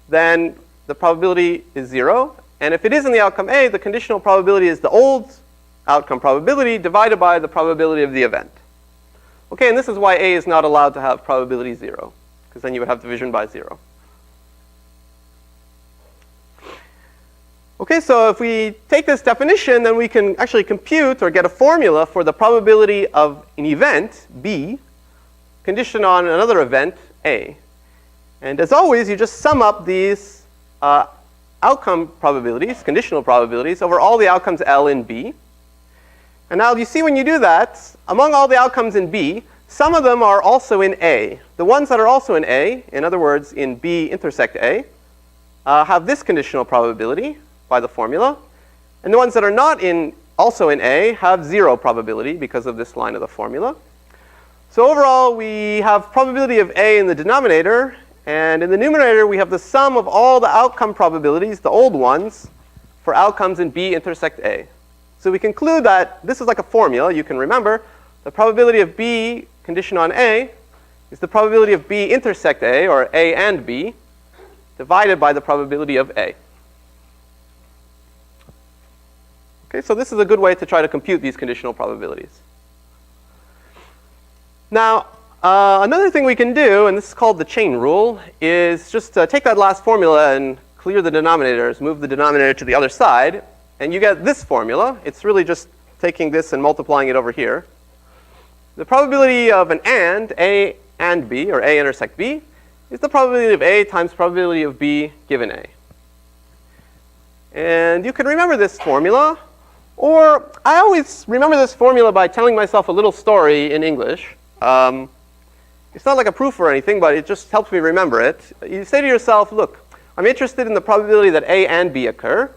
then the probability is 0. And if it is in the outcome A, the conditional probability is the old outcome probability divided by the probability of the event. Okay, and this is why A is not allowed to have probability 0, because then you would have division by 0. Okay, so if we take this definition, then we can actually compute or get a formula for the probability of an event, B, conditioned on another event, A. And as always, you just sum up these outcome probabilities, conditional probabilities, over all the outcomes L in B. And now you see when you do that, among all the outcomes in B, some of them are also in A. The ones that are also in A, in other words, in B intersect A, have this conditional probability by the formula. And the ones that are not also in A have 0 probability because of this line of the formula. So overall, we have probability of A in the denominator, and in the numerator, we have the sum of all the outcome probabilities, the old ones, for outcomes in B intersect A. So we conclude that this is like a formula. You can remember the probability of B conditioned on A is the probability of B intersect A, or A and B, divided by the probability of A. Okay, so this is a good way to try to compute these conditional probabilities. Now, another thing we can do, and this is called the chain rule, is just take that last formula and clear the denominators, move the denominator to the other side, and you get this formula. It's really just taking this and multiplying it over here. The probability of an A and B, or A intersect B, is the probability of A times probability of B given A. And you can remember this formula, or I always remember this formula by telling myself a little story in English. It's not like a proof or anything, but it just helps me remember it. You say to yourself, look, I'm interested in the probability that A and B occur.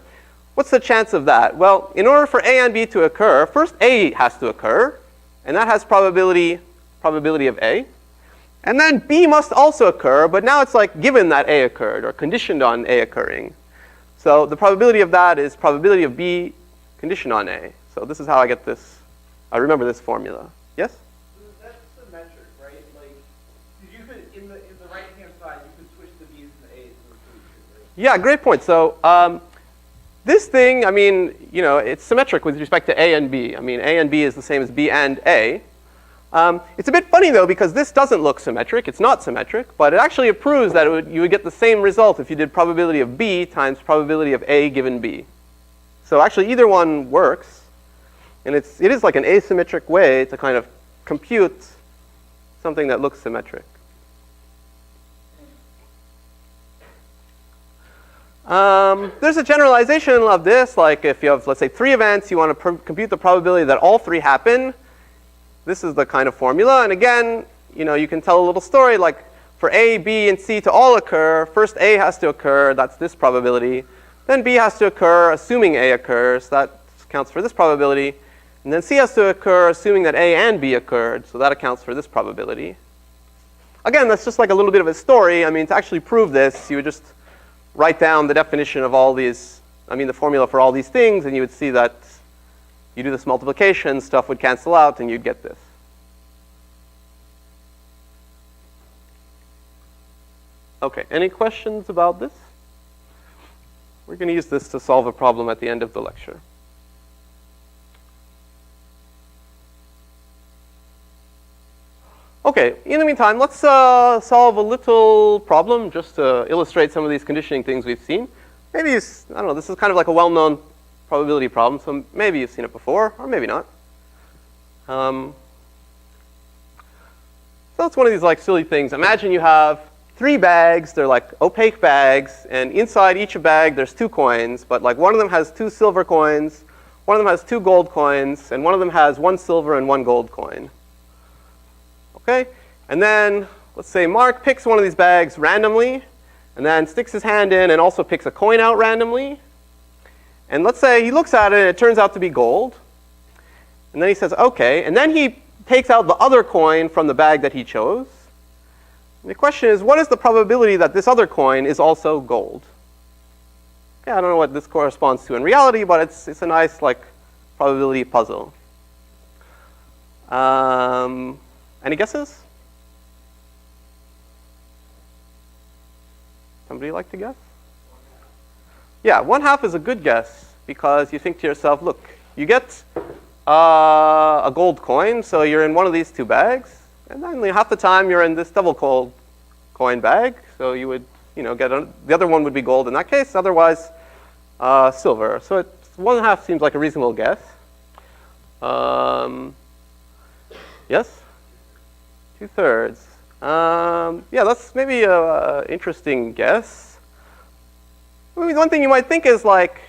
What's the chance of that? Well, in order for A and B to occur, first A has to occur, and that has probability of A. And then B must also occur, but now it's like given that A occurred, or conditioned on A occurring. So the probability of that is probability of B conditioned on A. So this is how I get this. I remember this formula. Yes? That's symmetric, right? Like, you could, in the right-hand side, you could switch the B's and the A's in the solution, right? Yeah, great point. So this thing, I mean, you know, it's symmetric with respect to A and B. I mean, A and B is the same as B and A. It's a bit funny, though, because this doesn't look symmetric. It's not symmetric, but it actually proves that you would get the same result if you did probability of B times probability of A given B. So actually, either one works. And it is like an asymmetric way to kind of compute something that looks symmetric. There's a generalization of this, like if you have, let's say, 3 events, you want to compute the probability that all 3 happen. This is the kind of formula. And again, you know, you can tell a little story, like for A, B, and C to all occur, first A has to occur, that's this probability. Then B has to occur, assuming A occurs, that accounts for this probability. And then C has to occur, assuming that A and B occurred, so that accounts for this probability. Again, that's just like a little bit of a story. I mean, to actually prove this, you would just write down the definition of all these, the formula for all these things, and you would see that you do this multiplication, stuff would cancel out, and you'd get this. Okay, any questions about this? We're going to use this to solve a problem at the end of the lecture. Okay, in the meantime, let's solve a little problem just to illustrate some of these conditioning things we've seen. Maybe, I don't know, this is kind of like a well-known probability problem, so maybe you've seen it before, or maybe not. So it's one of these like silly things. Imagine you have 3 bags, they're like opaque bags, and inside each bag there's 2 coins, but like one of them has 2 silver coins, one of them has 2 gold coins, and one of them has 1 silver and 1 gold coin. Okay? And then, let's say Mark picks one of these bags randomly, and then sticks his hand in and also picks a coin out randomly. And let's say he looks at it and it turns out to be gold. And then he says, okay. And then he takes out the other coin from the bag that he chose. And the question is, what is the probability that this other coin is also gold? Okay, I don't know what this corresponds to in reality, but it's a nice like probability puzzle. Any guesses? Somebody like to guess? Yeah, 1/2 is a good guess because you think to yourself, look, you get a gold coin, so you're in one of these 2 bags, and then half the time you're in this double gold coin bag, so you would, get the other one would be gold in that case, otherwise silver. So 1/2 seems like a reasonable guess. Yes? 2/3. Yeah, that's maybe an interesting guess. I mean, one thing you might think is like,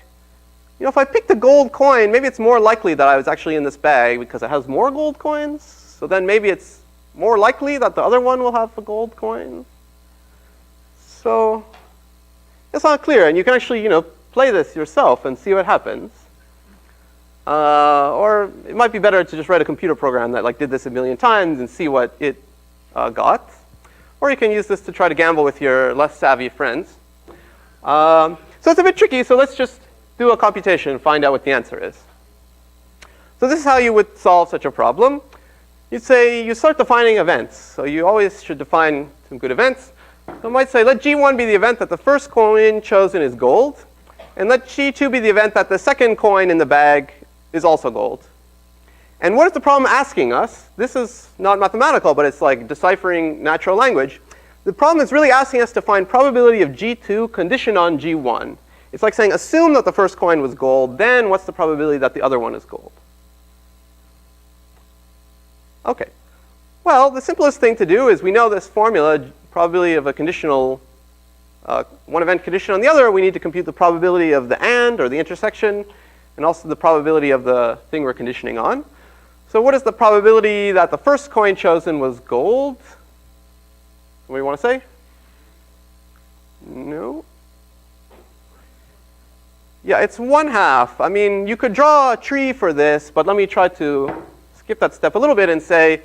if I picked a gold coin, maybe it's more likely that I was actually in this bag because it has more gold coins. So then maybe it's more likely that the other one will have a gold coin. So it's not clear, and you can actually, play this yourself and see what happens. Or it might be better to just write a computer program that like did this a million times and see what it got. Or you can use this to try to gamble with your less savvy friends. So it's a bit tricky, so let's just do a computation and find out what the answer is. So this is how you would solve such a problem. You'd say you start defining events. So you always should define some good events. So I might say let G1 be the event that the first coin chosen is gold. And let G2 be the event that the second coin in the bag is also gold. And what is the problem asking us? This is not mathematical, but it's like deciphering natural language. The problem is really asking us to find probability of G2 conditioned on G1. It's like saying, assume that the first coin was gold, then what's the probability that the other one is gold? Okay. Well, the simplest thing to do is we know this formula, probability of a conditional, one event conditioned on the other. We need to compute the probability of the and, or the intersection, and also the probability of the thing we're conditioning on. So what is the probability that the first coin chosen was gold? What do you want to say? No. Yeah, it's 1/2. I mean, you could draw a tree for this, but let me try to skip that step a little bit and say,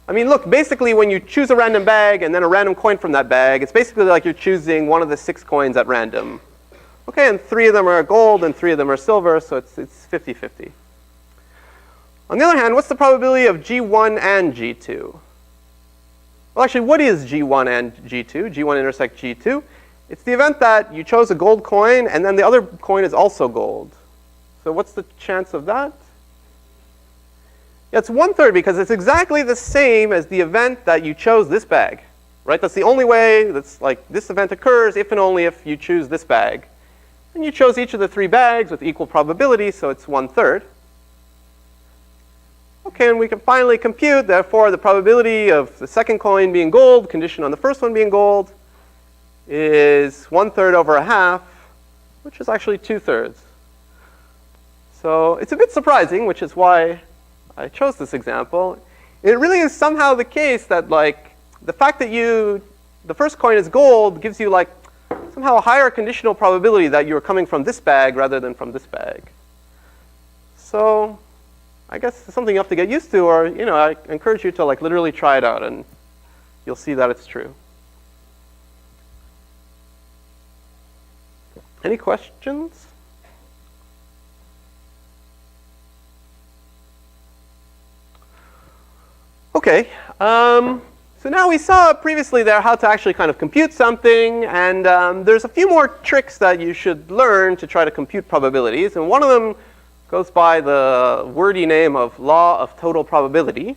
I mean, look, basically when you choose a random bag and then a random coin from that bag, it's basically like you're choosing one of the 6 coins at random. Okay, and 3 of them are gold and 3 of them are silver, so it's 50-50. On the other hand, what's the probability of G1 and G2? Well, actually, what is G1 and G2? G1 intersect G2. It's the event that you chose a gold coin, and then the other coin is also gold. So what's the chance of that? Yeah, it's 1/3 because it's exactly the same as the event that you chose this bag. Right? That's the only way that's like this event occurs if and only if you choose this bag. And you chose each of the 3 bags with equal probability, so it's 1/3. Okay, and we can finally compute, therefore, the probability of the second coin being gold, conditioned on the first one being gold, is 1/3 over 1/2, which is actually 2/3. So it's a bit surprising, which is why I chose this example. It really is somehow the case that like the fact that the first coin is gold gives you like somehow a higher conditional probability that you're coming from this bag rather than from this bag. So I guess it's something you have to get used to, or I encourage you to like literally try it out and you'll see that it's true. Any questions? Okay, so now we saw previously there how to actually kind of compute something, and there's a few more tricks that you should learn to try to compute probabilities, and one of them goes by the wordy name of law of total probability.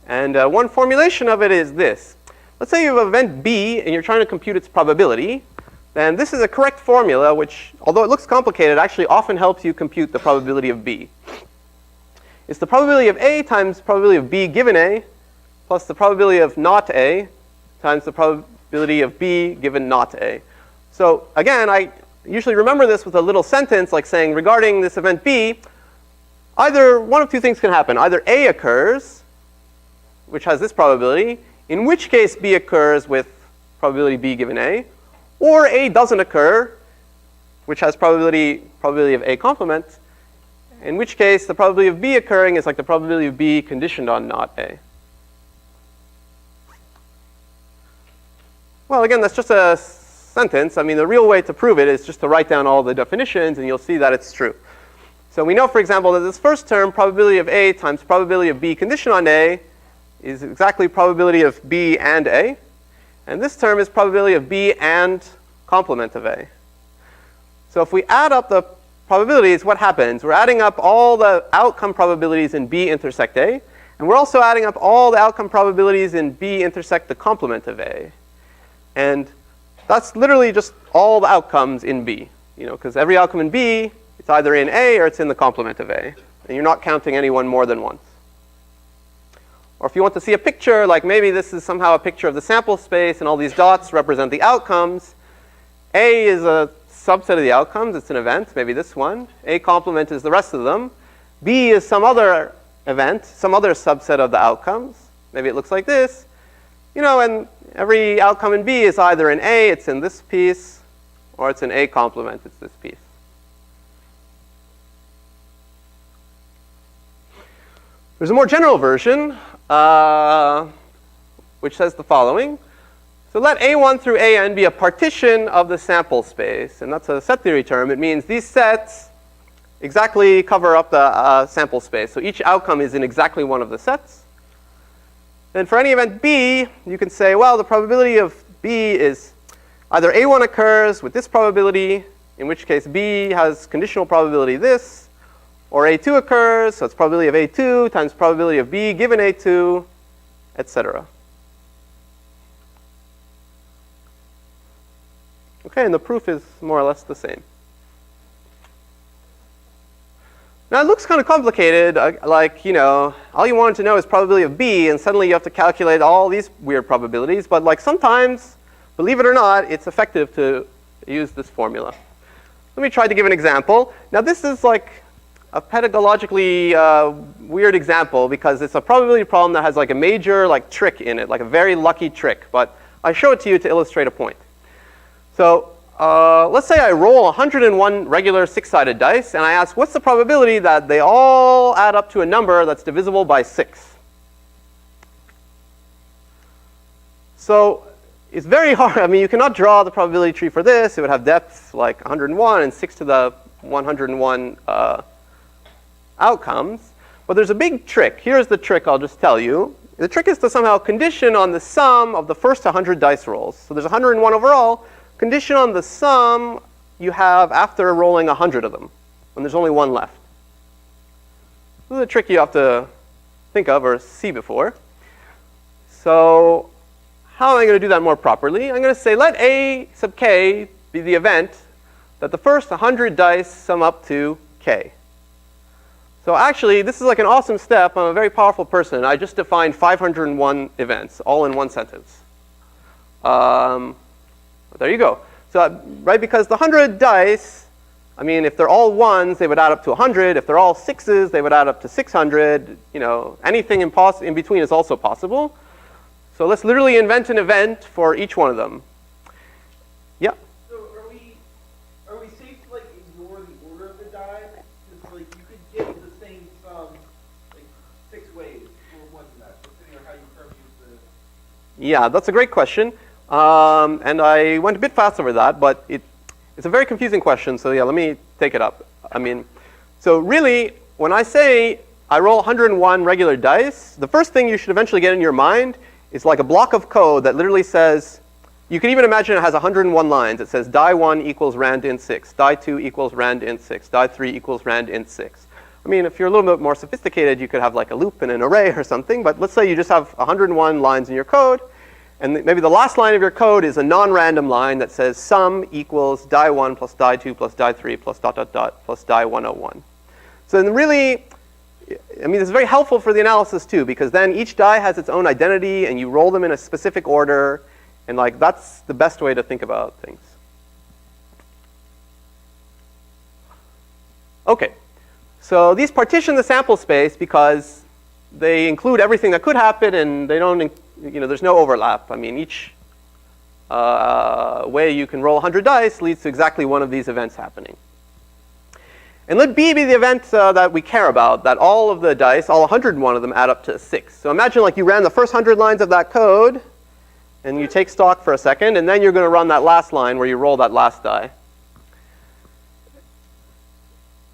And one formulation of it is this. Let's say you have event B and you're trying to compute its probability. then this is a correct formula which, although it looks complicated, actually often helps you compute the probability of B. It's the probability of A times the probability of B given A plus the probability of not A times the probability of B given not A. So again, I usually remember this with a little sentence like saying, regarding this event B, either one of two things can happen. Either A occurs, which has this probability, in which case B occurs with probability B given A, or A doesn't occur, which has probability of A complement, in which case the probability of B occurring is like the probability of B conditioned on not A. Well, again, that's just a sentence. I mean, the real way to prove it is just to write down all the definitions, and you'll see that it's true. So we know, for example, that this first term, probability of A times probability of B conditioned on A, is exactly probability of B and A. And this term is probability of B and complement of A. So if we add up the probabilities, what happens? We're adding up all the outcome probabilities in B intersect A, and we're also adding up all the outcome probabilities in B intersect the complement of A. And that's literally just all the outcomes in B, because every outcome in B, it's either in A or it's in the complement of A. And you're not counting any one more than once. Or if you want to see a picture, like maybe this is somehow a picture of the sample space and all these dots represent the outcomes. A is a subset of the outcomes. It's an event, maybe this one. A complement is the rest of them. B is some other event, some other subset of the outcomes. Maybe it looks like this. And every outcome in B is either in A, it's in this piece, or it's in A complement, it's this piece. There's a more general version, which says the following. So let A1 through AN be a partition of the sample space. And that's a set theory term. It means these sets exactly cover up the sample space. So each outcome is in exactly one of the sets. Then for any event B, you can say, well, the probability of B is either A1 occurs with this probability, in which case B has conditional probability this, or A2 occurs, so it's probability of A2 times probability of B given A2, etc. Okay, and the proof is more or less the same. Now it looks kind of complicated, all you wanted to know is probability of B, and suddenly you have to calculate all these weird probabilities, but sometimes, believe it or not, it's effective to use this formula. Let me try to give an example. Now this is like a pedagogically weird example because it's a probability problem that has like a major trick in it, like a very lucky trick, but I show it to you to illustrate a point. So let's say I roll 101 regular 6-sided dice, and I ask, what's the probability that they all add up to a number that's divisible by 6? So it's very hard. I mean, you cannot draw the probability tree for this. It would have depth like 101 and 6 to the 101 outcomes. But there's a big trick. Here's the trick I'll just tell you. The trick is to somehow condition on the sum of the first 100 dice rolls. So there's 101 overall. Condition on the sum you have after rolling 100 of them, when there's only one left. This is a trick you have to think of or see before. So how am I going to do that more properly? I'm going to say let A sub k be the event that the first 100 dice sum up to k. So actually, this is like an awesome step. I'm a very powerful person. I just defined 501 events, all in one sentence. There you go. So, right, because the 100 dice, I mean, if they're all ones, they would add up to 100. If they're all sixes, they would add up to 600. Anything in between is also possible. So let's literally invent an event for each one of them. Yeah? So are we safe to ignore the order of the die? Because you could get the same sum 6 ways or more than that, depending on how you curve use the. Yeah, that's a great question. And I went a bit fast over that, but it's a very confusing question. So yeah, let me take it up. I mean, so really, when I say I roll 101 regular dice, the first thing you should eventually get in your mind is like a block of code that literally says, you can even imagine it has 101 lines. It says die 1 equals rand int 6, die 2 equals rand int 6, die 3 equals rand int 6. I mean, if you're a little bit more sophisticated, you could have like a loop and an array or something. But let's say you just have 101 lines in your code. And maybe the last line of your code is a non-random line that says sum equals die1 plus die2 plus die3 plus dot dot dot plus die101. So then really, I mean, it's very helpful for the analysis too, because then each die has its own identity, and you roll them in a specific order, and like that's the best way to think about things. Okay, so these partition the sample space because they include everything that could happen, and they don't, there's no overlap. I mean, each way you can roll 100 dice leads to exactly one of these events happening. And let B be the event that we care about, that all of the dice, all 101 of them, add up to 6. So imagine like you ran the first 100 lines of that code, and you take stock for a second, and then you're going to run that last line where you roll that last die.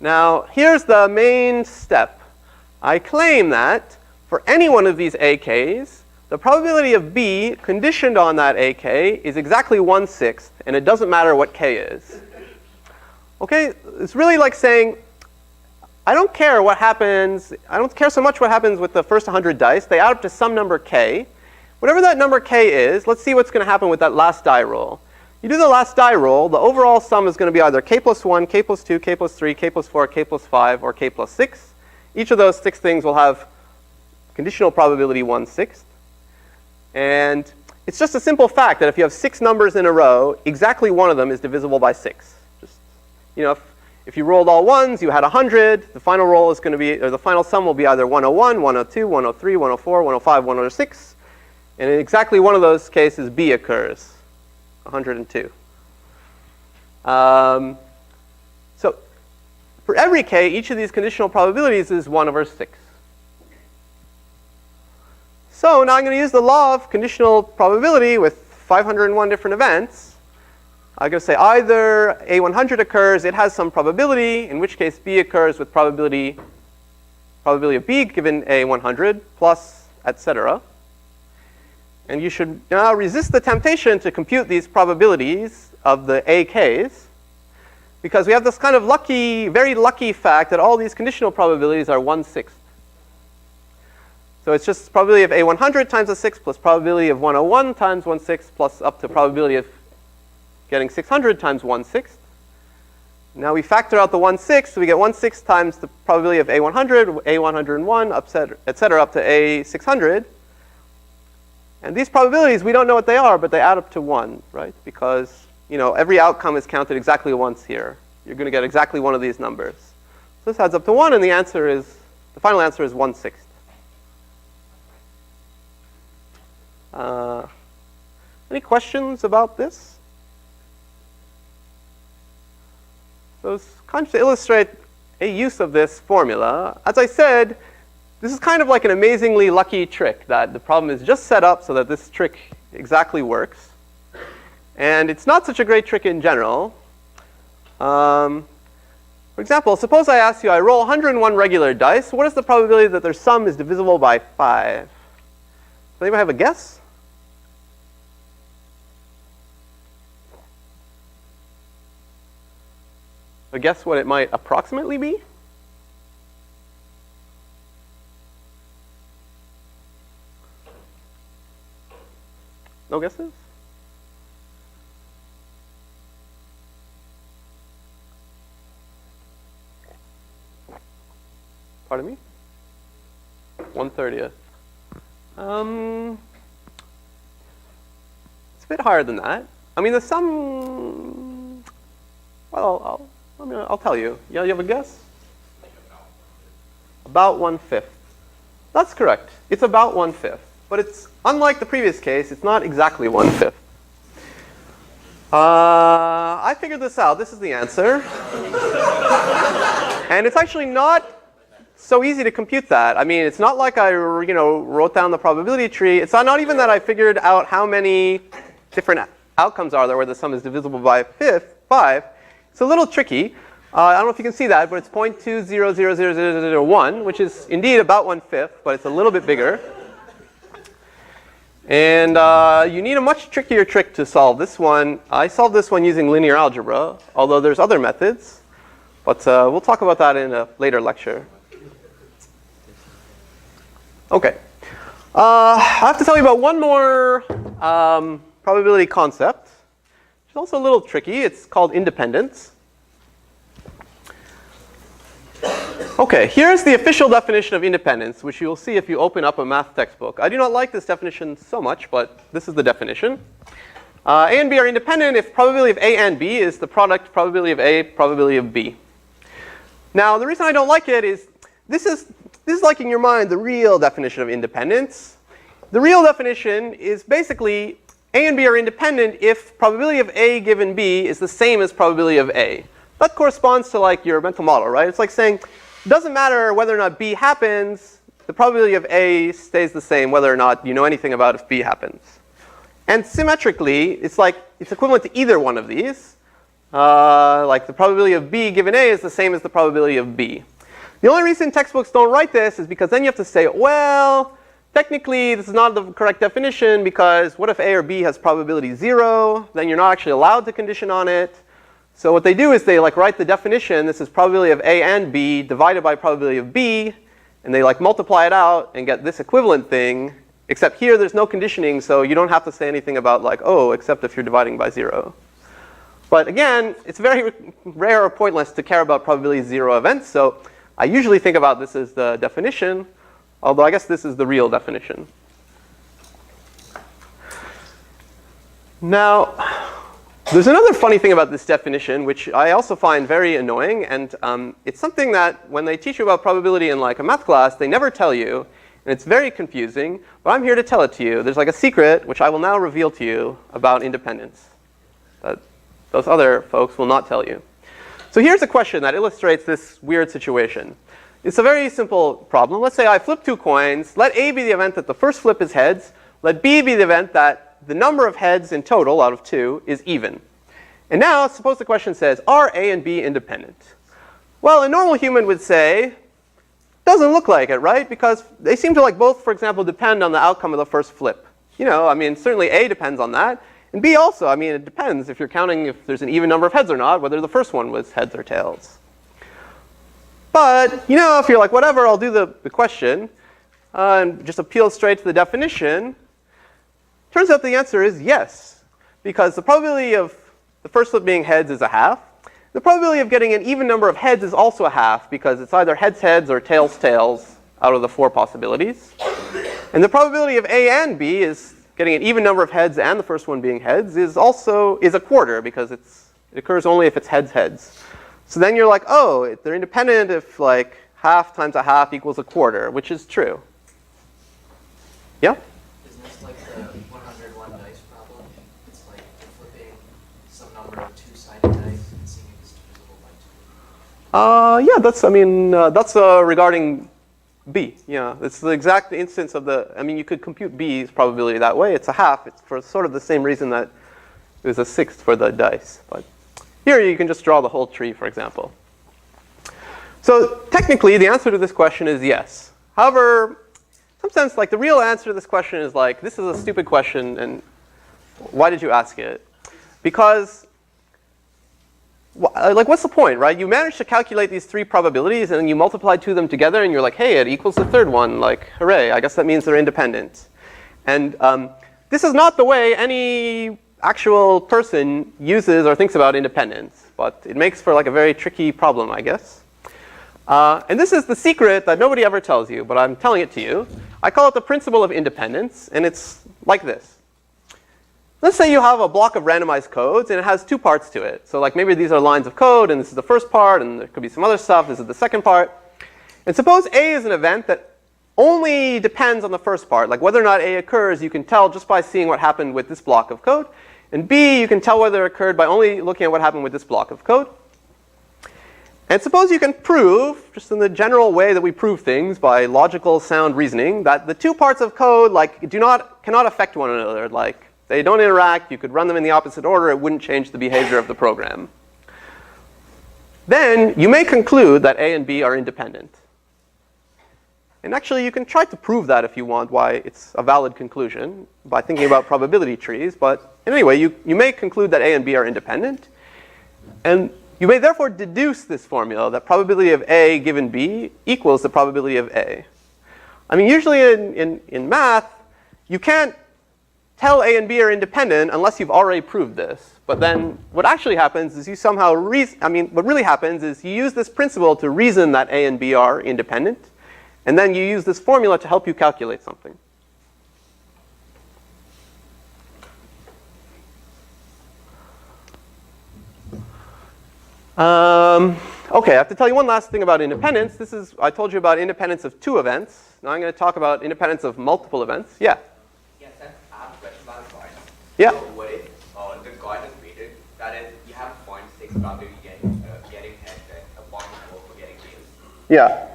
Now, here's the main step. I claim that for any one of these AKs, the probability of B conditioned on that AK is exactly 1/6, and it doesn't matter what K is. Okay, it's really like saying, I don't care what happens, I don't care so much what happens with the first 100 dice. They add up to some number K. Whatever that number K is, let's see what's going to happen with that last die roll. You do the last die roll, the overall sum is going to be either K plus 1, K plus 2, K plus 3, K plus 4, K plus 5, or K plus 6. Each of those 6 things will have conditional probability 1/6. And it's just a simple fact that if you have 6 numbers in a row, exactly one of them is divisible by 6. If you rolled all ones, you had 100. The final roll is going to be, or the final sum will be either 101, 102, 103, 104, 105, 106. And in exactly one of those cases, B occurs, 102. So for every K, each of these conditional probabilities is 1/6. So now I'm going to use the law of conditional probability with 501 different events. I'm going to say either A100 occurs, it has some probability, in which case B occurs with probability of B given A100 plus, etc. And you should now resist the temptation to compute these probabilities of the AKs, because we have this kind of lucky, very lucky fact that all these conditional probabilities are 1/6. So it's just probability of A100 times a 6 plus probability of 101 times 1/6 plus up to probability of getting 600 times 1/6. Now we factor out the 1/6, so we get 1/6 times the probability of A100, A101, etc. up to A600. And these probabilities, we don't know what they are, but they add up to 1, right? Because every outcome is counted exactly once here. You're going to get exactly one of these numbers. So this adds up to 1, and the final answer is 1/6. Any questions about this? So it's kind of to illustrate a use of this formula. As I said, this is kind of like an amazingly lucky trick that the problem is just set up so that this trick exactly works. And it's not such a great trick in general. For example, suppose I ask you, I roll 101 regular dice. What is the probability that their sum is divisible by 5? Does anybody have a guess? A guess what it might approximately be? No guesses? Pardon me? 1/30. It's a bit higher than that. I mean, the sum, well, I'll tell you. Yeah, you have a guess? About 1/5. That's correct. It's about 1/5. But it's unlike the previous case, it's not exactly 1/5. I figured this out. This is the answer. And it's actually not so easy to compute that. I mean, it's not like I wrote down the probability tree. It's not even that I figured out how many different outcomes are there where the sum is divisible by 5. It's a little tricky. I don't know if you can see that, but it's 0.200001, which is indeed about 1/5, but it's a little bit bigger. And you need a much trickier trick to solve this one. I solved this one using linear algebra, although there's other methods. But we'll talk about that in a later lecture. OK. I have to tell you about one more probability concept, which is also a little tricky. It's called independence. Okay, here's the official definition of independence, which you'll see if you open up a math textbook. I do not like this definition so much, but this is the definition. A and B are independent if probability of A and B is the product probability of A, probability of B. Now, the reason I don't like it is this is like in your mind the real definition of independence. The real definition is basically A and B are independent if probability of A given B is the same as probability of A. That corresponds to like your mental model, right? It's like saying it doesn't matter whether or not B happens, the probability of A stays the same whether or not you know anything about if B happens. And symmetrically, it's equivalent to either one of these. Like the probability of B given A is the same as the probability of B. The only reason textbooks don't write this is because then you have to say, well, technically this is not the correct definition because what if A or B has probability 0? Then you're not actually allowed to condition on it. So what they do is they like write the definition. This is probability of A and B divided by probability of B, and they like multiply it out and get this equivalent thing. Except here there's no conditioning, so you don't have to say anything about like, oh, except if you're dividing by 0. But again, it's very rare or pointless to care about probability 0 events. So I usually think about this as the definition, although I guess this is the real definition. Now, there's another funny thing about this definition, which I also find very annoying, and it's something that when they teach you about probability in like a math class, they never tell you, and it's very confusing, but I'm here to tell it to you. There's like a secret, which I will now reveal to you about independence that those other folks will not tell you. So here's a question that illustrates this weird situation. It's a very simple problem. Let's say I flip 2 coins. Let A be the event that the first flip is heads. Let B be the event that the number of heads in total out of 2 is even. And now, suppose the question says, are A and B independent? Well, a normal human would say, doesn't look like it, right? Because they seem to like both, for example, depend on the outcome of the first flip. You know, I mean, certainly A depends on that. And B also, I mean, it depends if you're counting if there's an even number of heads or not, whether the first one was heads or tails. But, you know, if you're like, whatever, I'll do the question, and just appeal straight to the definition, turns out the answer is yes. Because the probability of the first flip being heads is a half. The probability of getting an even number of heads is also a half, because it's either heads heads or tails tails out of the 4 possibilities. And the probability of A and B is getting an even number of heads and the first one being heads is a quarter, because it occurs only if it's heads heads. So then you're like, oh, they're independent if like half times a half equals a quarter, which is true. Yeah? Isn't this like the 101 dice problem? It's like flipping some number of 2-sided dice and seeing if it's divisible by 2. Yeah, that's regarding B. Yeah, it's the exact instance of you could compute B's probability that way. It's a half. It's for sort of the same reason that it was a 1/6 for the dice. But here you can just draw the whole tree, for example. So technically, the answer to this question is yes. However, in some sense, like the real answer to this question is like, this is a stupid question, and why did you ask it? Because like, what's the point, right? You managed to calculate these 3 probabilities, and then you multiply 2 of them together, and you're like, hey, it equals the third one. Like, hooray, I guess that means they're independent. And this is not the way any actual person uses or thinks about independence. But it makes for like a very tricky problem, I guess. And this is the secret that nobody ever tells you, but I'm telling it to you. I call it the principle of independence, and it's like this. Let's say you have a block of randomized codes, and it has 2 parts to it. So like maybe these are lines of code, and this is the first part, and there could be some other stuff. This is the second part. And suppose A is an event that only depends on the first part. Like whether or not A occurs, you can tell just by seeing what happened with this block of code. And B, you can tell whether it occurred by only looking at what happened with this block of code. And suppose you can prove, just in the general way that we prove things by logical, sound reasoning, that the 2 parts of code like cannot affect one another. Like they don't interact. You could run them in the opposite order. It wouldn't change the behavior of the program. Then you may conclude that A and B are independent. And actually, you can try to prove that if you want, why it's a valid conclusion by thinking about probability trees. But anyway, you may conclude that A and B are independent. And you may therefore deduce this formula that probability of A given B equals the probability of A. I mean, usually in math, you can't tell A and B are independent unless you've already proved this. But then what actually happens is you somehow what really happens is you use this principle to reason that A and B are independent. And then you use this formula to help you calculate something. Okay, I have to tell you one last thing about independence. I told you about independence of two events. Now I'm going to talk about independence of multiple events. Yeah? Yes, sir. I have a question about a coin. Yeah. So what if the coin is weighted? That is, you have 0.6 probability getting heads and a 0.4 for getting tails. Yeah.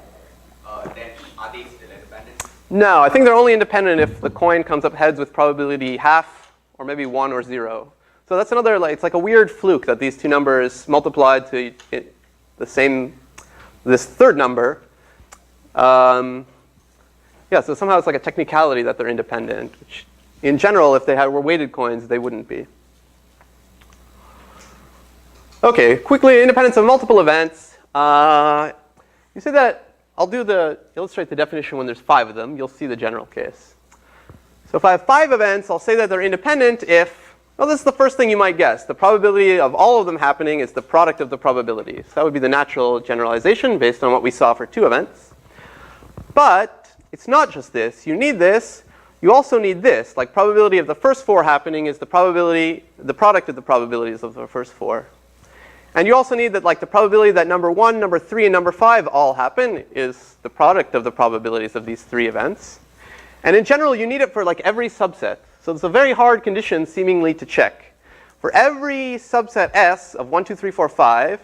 Then are they still independent? No, I think they're only independent if the coin comes up heads with probability half or maybe 1 or 0. So that's another, it's like a weird fluke that these two numbers multiplied to this third number. Yeah, so somehow it's like a technicality that they're independent, which in general, if they were weighted coins, they wouldn't be. Okay, quickly, independence of multiple events. You see that, illustrate the definition when there's 5 of them. You'll see the general case. So if I have 5 events, I'll say that they're independent if, well, this is the first thing you might guess. The probability of all of them happening is the product of the probabilities. That would be the natural generalization based on what we saw for 2 events. But it's not just this. You need this. You also need this. Like probability of the first 4 happening is the product of the probabilities of the first 4. And you also need that the probability that number 1, number 3, and number 5 all happen is the product of the probabilities of these 3 events. And in general, you need it for every subset. So it's a very hard condition seemingly to check. For every subset S of 1, 2, 3, 4, 5,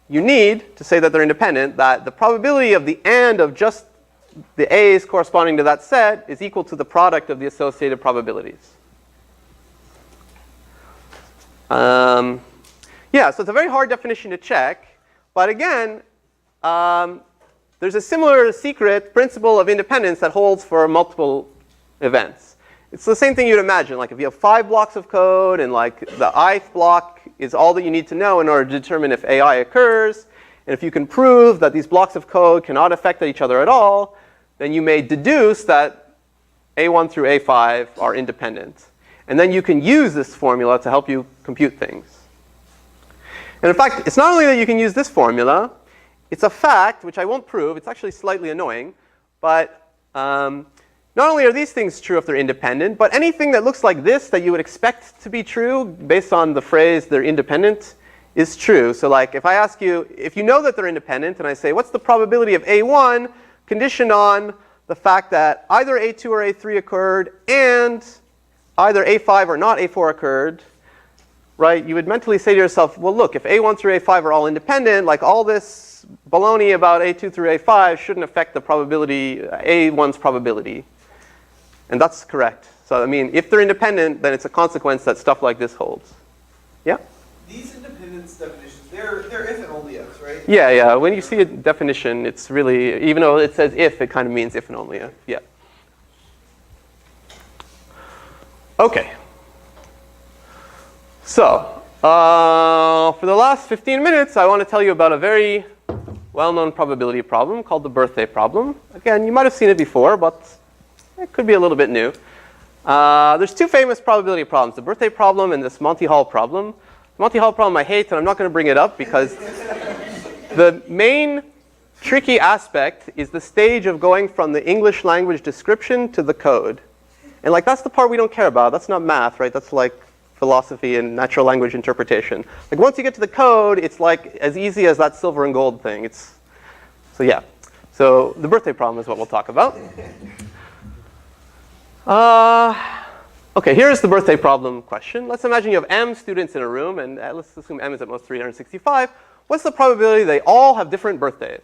you need to say that they're independent, that the probability of the AND of just the A's corresponding to that set is equal to the product of the associated probabilities. Yeah, so it's a very hard definition to check. But again, there's a similar secret principle of independence that holds for multiple events. It's the same thing you'd imagine. If you have 5 blocks of code and the ith block is all that you need to know in order to determine if AI occurs, and if you can prove that these blocks of code cannot affect each other at all, then you may deduce that A1 through A5 are independent. And then you can use this formula to help you compute things. And in fact, it's not only that you can use this formula, it's a fact, which I won't prove. It's actually slightly annoying. But not only are these things true if they're independent, but anything that looks like this that you would expect to be true based on the phrase they're independent is true. So if I ask you, if you know that they're independent, and I say, what's the probability of A1 conditioned on the fact that either A2 or A3 occurred and either A5 or not A4 occurred, right? You would mentally say to yourself, well, look, if A1 through A5 are all independent, all this baloney about A2 through A5 shouldn't affect the probability, A1's probability. And that's correct. So I mean, if they're independent, then it's a consequence that stuff like this holds. Yeah? These independence definitions, they're if and only ifs, right? Yeah, yeah. When you see a definition, it's really, even though it says if, it kind of means if and only if. Yeah. Okay. So, for the last 15 minutes, I want to tell you about a very well-known probability problem called the birthday problem. Again, you might have seen it before, but it could be a little bit new. There's 2 famous probability problems, the birthday problem and this Monty Hall problem. The Monty Hall problem I hate, and I'm not going to bring it up because the main tricky aspect is the stage of going from the English language description to the code. And that's the part we don't care about. That's not math, right? That's philosophy and natural language interpretation. Once you get to the code, it's as easy as that silver and gold thing. So yeah. So the birthday problem is what we'll talk about. Okay, here's the birthday problem question. Let's imagine you have m students in a room, and let's assume m is at most 365. What's the probability they all have different birthdays?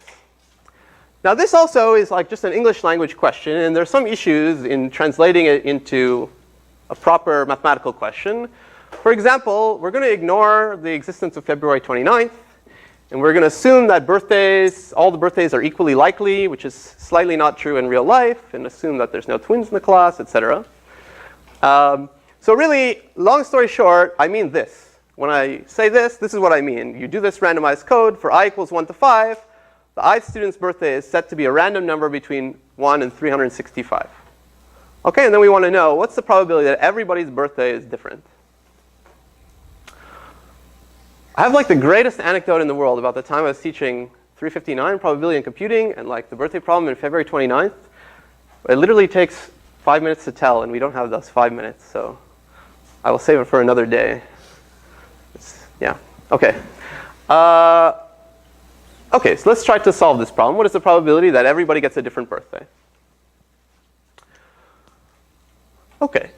Now this also is just an English language question, and there's some issues in translating it into a proper mathematical question. For example, we're going to ignore the existence of February 29th, and we're going to assume that all the birthdays are equally likely, which is slightly not true in real life, and assume that there's no twins in the class, etc. So really, long story short, I mean this. When I say this is what I mean. You do this randomized code for I equals 1 to 5. The ith student's birthday is set to be a random number between 1 and 365. Okay, and then we want to know what's the probability that everybody's birthday is different. I have like the greatest anecdote in the world about the time I was teaching 359 probability in computing and like the birthday problem in February 29th. It literally takes 5 minutes to tell, and we don't have those 5 minutes, so I will save it for another day. Yeah, okay. Okay, so let's try to solve this problem. What is the probability that everybody gets a different birthday? Okay.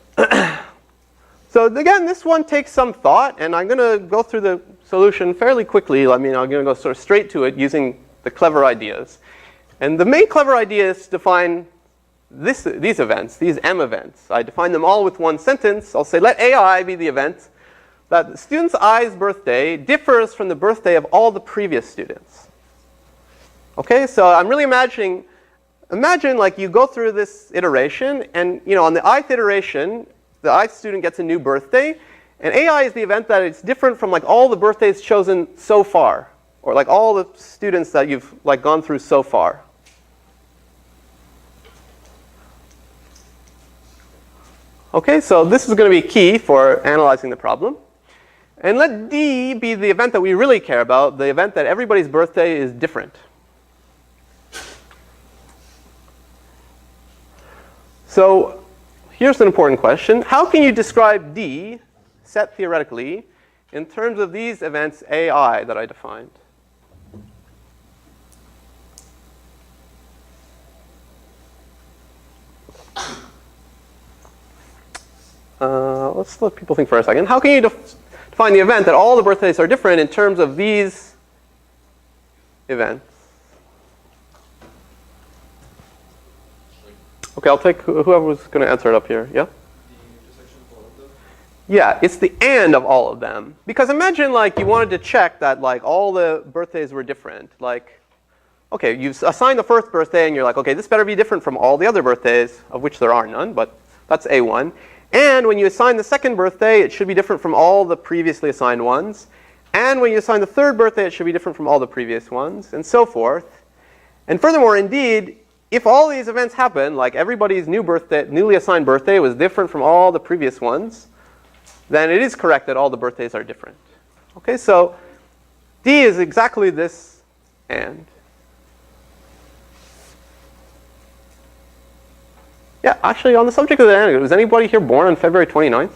So again, this one takes some thought, and I'm going to go through the solution fairly quickly. I mean, I'm going to go sort of straight to it using the clever ideas. And the main clever idea is to define these events, these M events. I define them all with one sentence. I'll say, let AI be the event that the student's I's birthday differs from the birthday of all the previous students. Okay, so I'm really imagine like you go through this iteration, and on the ith iteration, the ith student gets a new birthday, and AI is the event that it's different from like all the birthdays chosen so far, or like all the students that you've like gone through so far. Okay, so this is going to be key for analyzing the problem. And let D be the event that we really care about, the event that everybody's birthday is different. So here's an important question. How can you describe D, set theoretically, in terms of these events AI that I defined? Let's let people think for a second. How can you define the event that all the birthdays are different in terms of these events? Okay, I'll take whoever was going to answer it up here. Yeah? Yeah, it's the and of all of them. Because imagine like you wanted to check that like all the birthdays were different. Like, okay, you've assigned the first birthday and you're like, okay, this better be different from all the other birthdays, of which there are none, but that's A1. And when you assign the second birthday, it should be different from all the previously assigned ones. And when you assign the third birthday, it should be different from all the previous ones, and so forth. And furthermore, indeed, if all these events happen, like everybody's newly assigned birthday was different from all the previous ones, then it is correct that all the birthdays are different. Okay, so D is exactly this and. Yeah, actually, on the subject of the anecdote, was anybody here born on February 29th?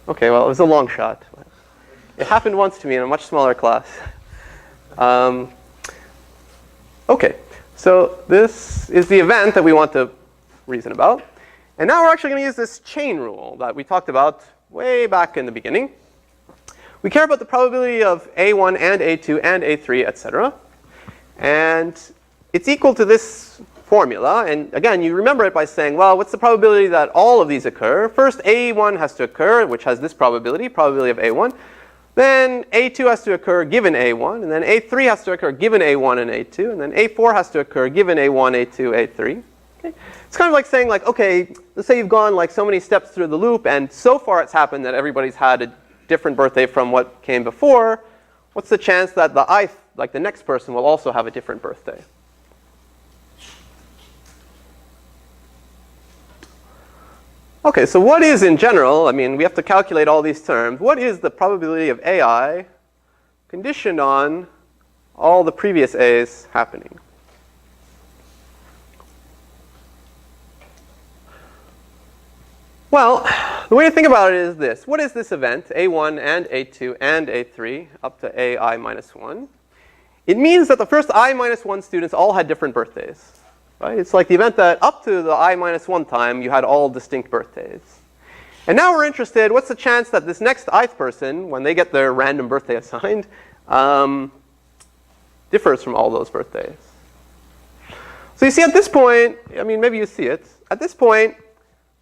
Okay, well, it was a long shot. It happened once to me in a much smaller class. Okay, so this is the event that we want to reason about. And now we're actually going to use this chain rule that we talked about way back in the beginning. We care about the probability of A1 and A2 and A3, etc. And it's equal to this formula. And again, you remember it by saying, well, what's the probability that all of these occur? First, A1 has to occur, which has this probability of A1. Then A2 has to occur given A1. And then A3 has to occur given A1 and A2. And then A4 has to occur given A1, A2, A3. Okay? It's kind of like saying, like, okay, let's say you've gone like so many steps through the loop, and so far it's happened that everybody's had a different birthday from what came before. What's the chance that the ith, like the next person, will also have a different birthday? Okay, so what is in general, I mean, we have to calculate all these terms. What is the probability of AI conditioned on all the previous A's happening? Well, the way to think about it is this. What is this event, A1 and A2 and A3, up to AI minus 1? It means that the first I minus 1 students all had different birthdays. Right? It's like the event that up to the I minus 1 time, you had all distinct birthdays. And now we're interested, what's the chance that this next ith person, when they get their random birthday assigned, differs from all those birthdays? So you see at this point, I mean, maybe you see it. At this point,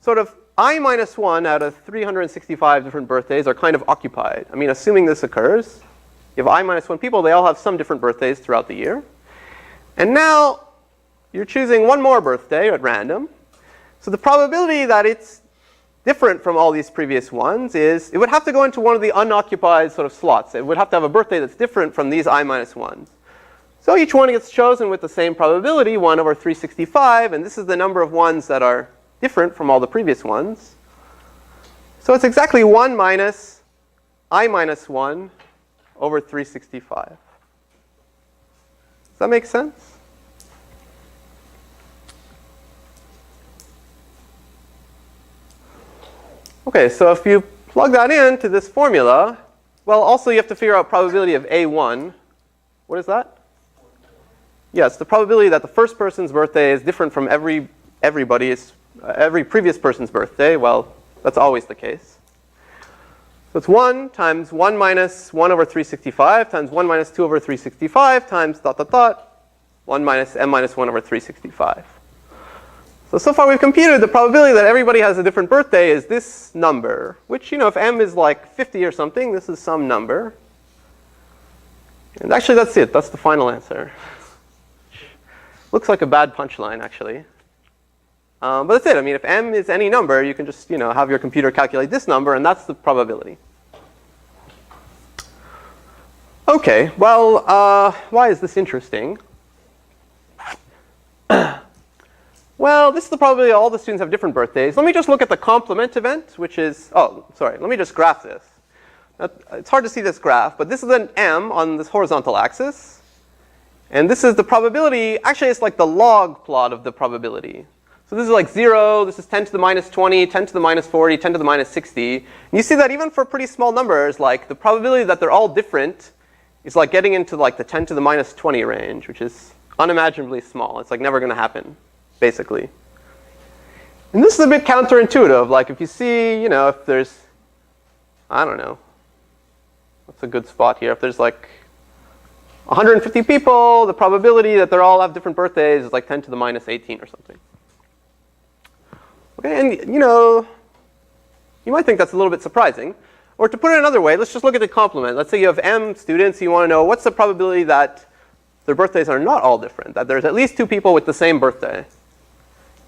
sort of I minus 1 out of 365 different birthdays are kind of occupied. I mean, assuming this occurs, you have I minus 1 people, they all have some different birthdays throughout the year. And now, you're choosing one more birthday at random. So the probability that it's different from all these previous ones is, it would have to go into one of the unoccupied sort of slots. It would have to have a birthday that's different from these I minus 1s. So each one gets chosen with the same probability, 1 over 365, and this is the number of ones that are different from all the previous ones. So it's exactly 1 minus I minus 1 over 365. Does that make sense? Okay, so if you plug that into this formula, well, also you have to figure out probability of A1. What is that? Yes, the probability that the first person's birthday is different from every previous person's birthday. Well, that's always the case. So it's 1 times 1 minus 1 over 365 times 1 minus 2 over 365 times dot dot dot 1 minus m minus 1 over 365. So far we've computed the probability that everybody has a different birthday is this number, which, if m is like 50 or something, this is some number. And actually that's it. That's the final answer. Looks like a bad punchline, actually. But that's it. I mean, if m is any number, you can just, have your computer calculate this number, and that's the probability. Okay, well, why is this interesting? Well, this is the probability that all the students have different birthdays. Let me just look at the complement event, which is, let me just graph this. It's hard to see this graph, but this is an m on this horizontal axis. And this is the probability. Actually, it's like the log plot of the probability. So this is like 0, this is 10 to the minus 20, 10 to the minus 40, 10 to the minus 60. And you see that even for pretty small numbers, like the probability that they're all different is like getting into like the 10 to the minus 20 range, which is unimaginably small. It's like never going to happen, basically. And this is a bit counterintuitive. Like if you see, if there's, I don't know, what's a good spot here? If there's like 150 people, the probability that they all have different birthdays is like 10 to the minus 18 or something. Okay, and you might think that's a little bit surprising. Or to put it another way, let's just look at the complement. Let's say you have m students, you want to know what's the probability that their birthdays are not all different, that there's at least 2 people with the same birthday.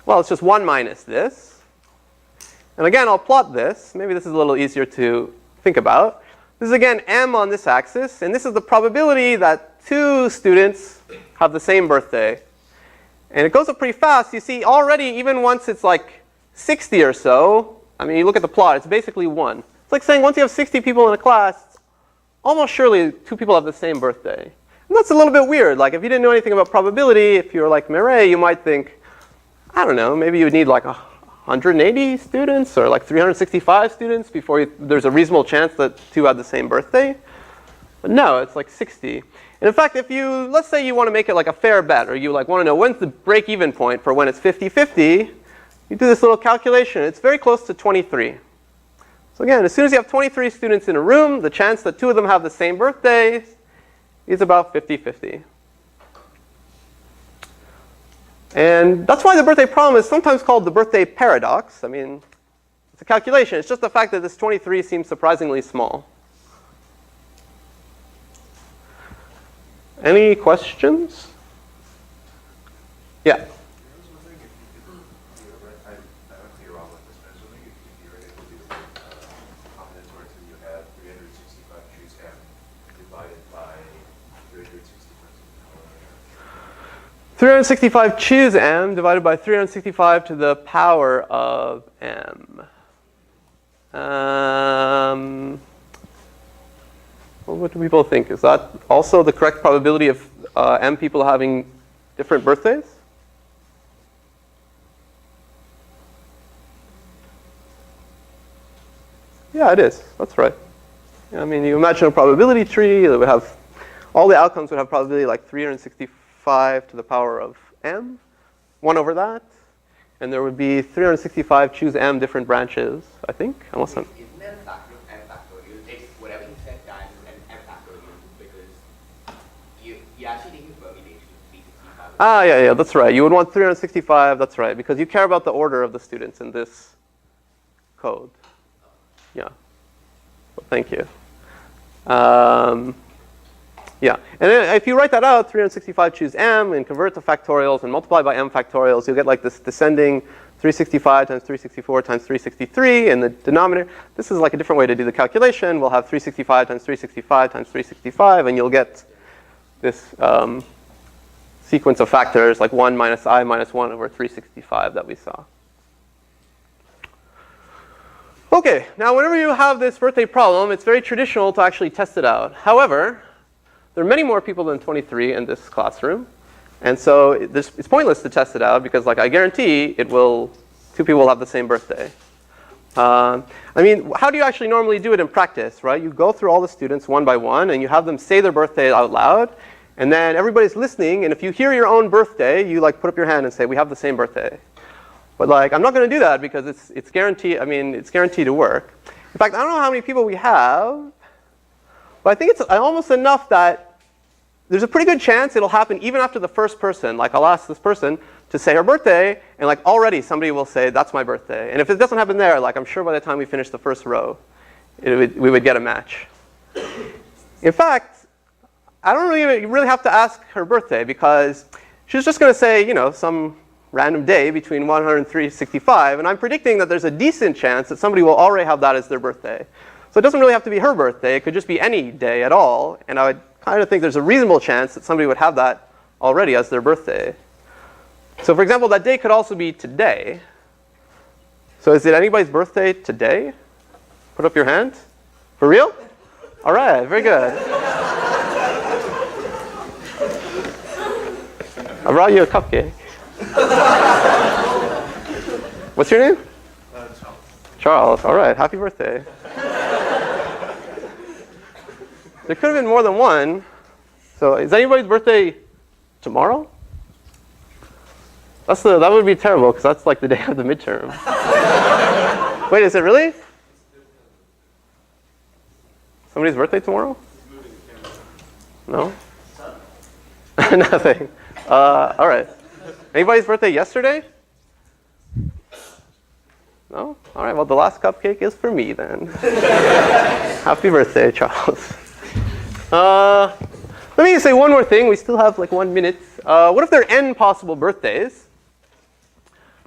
Well, it's just 1 minus this. And again, I'll plot this. Maybe this is a little easier to think about. This is again m on this axis, and this is the probability that 2 students have the same birthday. And it goes up pretty fast. You see already, even once it's like 60 or so, I mean, you look at the plot, it's basically 1. It's like saying once you have 60 people in a class, almost surely 2 people have the same birthday. And that's a little bit weird. Like if you didn't know anything about probability, if you were like Mireille, you might think, I don't know, maybe you would need like 180 students or like 365 students before there's a reasonable chance that 2 had the same birthday. But no, it's like 60. And in fact, let's say you want to make it like a fair bet, or you like want to know when's the break-even point for when it's 50-50, you do this little calculation. It's very close to 23. So again, as soon as you have 23 students in a room, the chance that 2 of them have the same birthday is about 50-50. And that's why the birthday problem is sometimes called the birthday paradox. I mean, it's a calculation. It's just the fact that this 23 seems surprisingly small. Any questions? Yeah. Have 365 choose m divided by 365 choose m divided by 365 to the power of m. Well, what do people think? Is that also the correct probability of m people having different birthdays? Yeah, it is. That's right. I mean, you imagine a probability tree that would have, all the outcomes would have probability like 365 to the power of m, 1 over that. And there would be 365 choose m different branches, I think, unless I'm... Isn't there a factor of n factorial? It's whatever you said times n factorial, because you actually take the permutation of 365. Ah, yeah, that's right. You would want 365, that's right, because you care about the order of the students in this code. Yeah. Well, thank you. Yeah. And then if you write that out, 365 choose m and convert to factorials and multiply by m factorials, you'll get like this descending 365 times 364 times 363 in the denominator. This is like a different way to do the calculation. We'll have 365 times 365 times 365, and you'll get this sequence of factors like 1 minus I minus 1 over 365 that we saw. Okay, now whenever you have this birthday problem, it's very traditional to actually test it out. However, there are many more people than 23 in this classroom. And so it's pointless to test it out because, like, I guarantee two people will have the same birthday. I mean, how do you actually normally do it in practice, right? You go through all the students one by one, and you have them say their birthday out loud. And then everybody's listening. And if you hear your own birthday, you like put up your hand and say, we have the same birthday. But like, I'm not going to do that because it's guaranteed. I mean, it's guaranteed to work. In fact, I don't know how many people we have, but I think it's almost enough that there's a pretty good chance it'll happen even after the first person. Like, I'll ask this person to say her birthday, and like already somebody will say, that's my birthday. And if it doesn't happen there, like I'm sure by the time we finish the first row, we would get a match. In fact, I don't really have to ask her birthday because she's just going to say, you know, some random day between 100 and 365, and I'm predicting that there's a decent chance that somebody will already have that as their birthday. So it doesn't really have to be her birthday. It could just be any day at all, and I would kind of think there's a reasonable chance that somebody would have that already as their birthday. So for example, that day could also be today. So is it anybody's birthday today? Put up your hand. For real? All right, very good. I brought you a cupcake. What's your name? Charles. Charles. All right, happy birthday. There could have been more than one. So is anybody's birthday tomorrow? That would be terrible because that's like the day of the midterm. Wait, is it really? Somebody's birthday tomorrow? No? Nothing. All right. Anybody's birthday yesterday? No? All right, well, the last cupcake is for me then. Happy birthday, Charles. Let me say one more thing. We still have like 1 minute. What if there are n possible birthdays?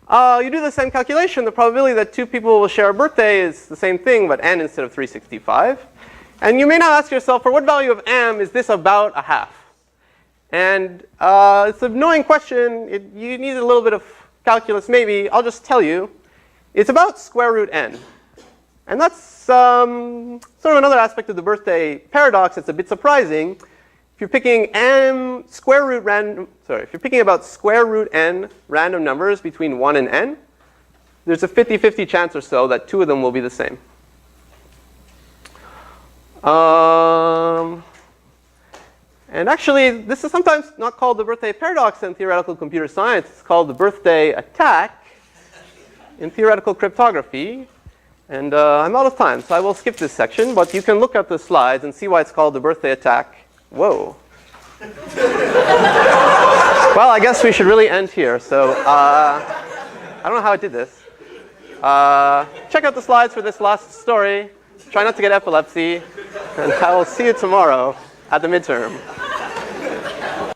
You do the same calculation. The probability that two people will share a birthday is the same thing, but n instead of 365. And you may now ask yourself, for what value of m is this about a half? And it's an annoying question. You need a little bit of calculus maybe. I'll just tell you. It's about square root n. And that's sort of another aspect of the birthday paradox that's a bit surprising. If you're picking if you're picking about square root n random numbers between 1 and n, there's a 50-50 chance or so that two of them will be the same. And actually, this is sometimes not called the birthday paradox in theoretical computer science. It's called the birthday attack in theoretical cryptography. And I'm out of time, so I will skip this section. But you can look at the slides and see why it's called the birthday attack. Whoa. Well, I guess we should really end here. So I don't know how I did this. Check out the slides for this last story. Try not to get epilepsy. And I will see you tomorrow at the midterm.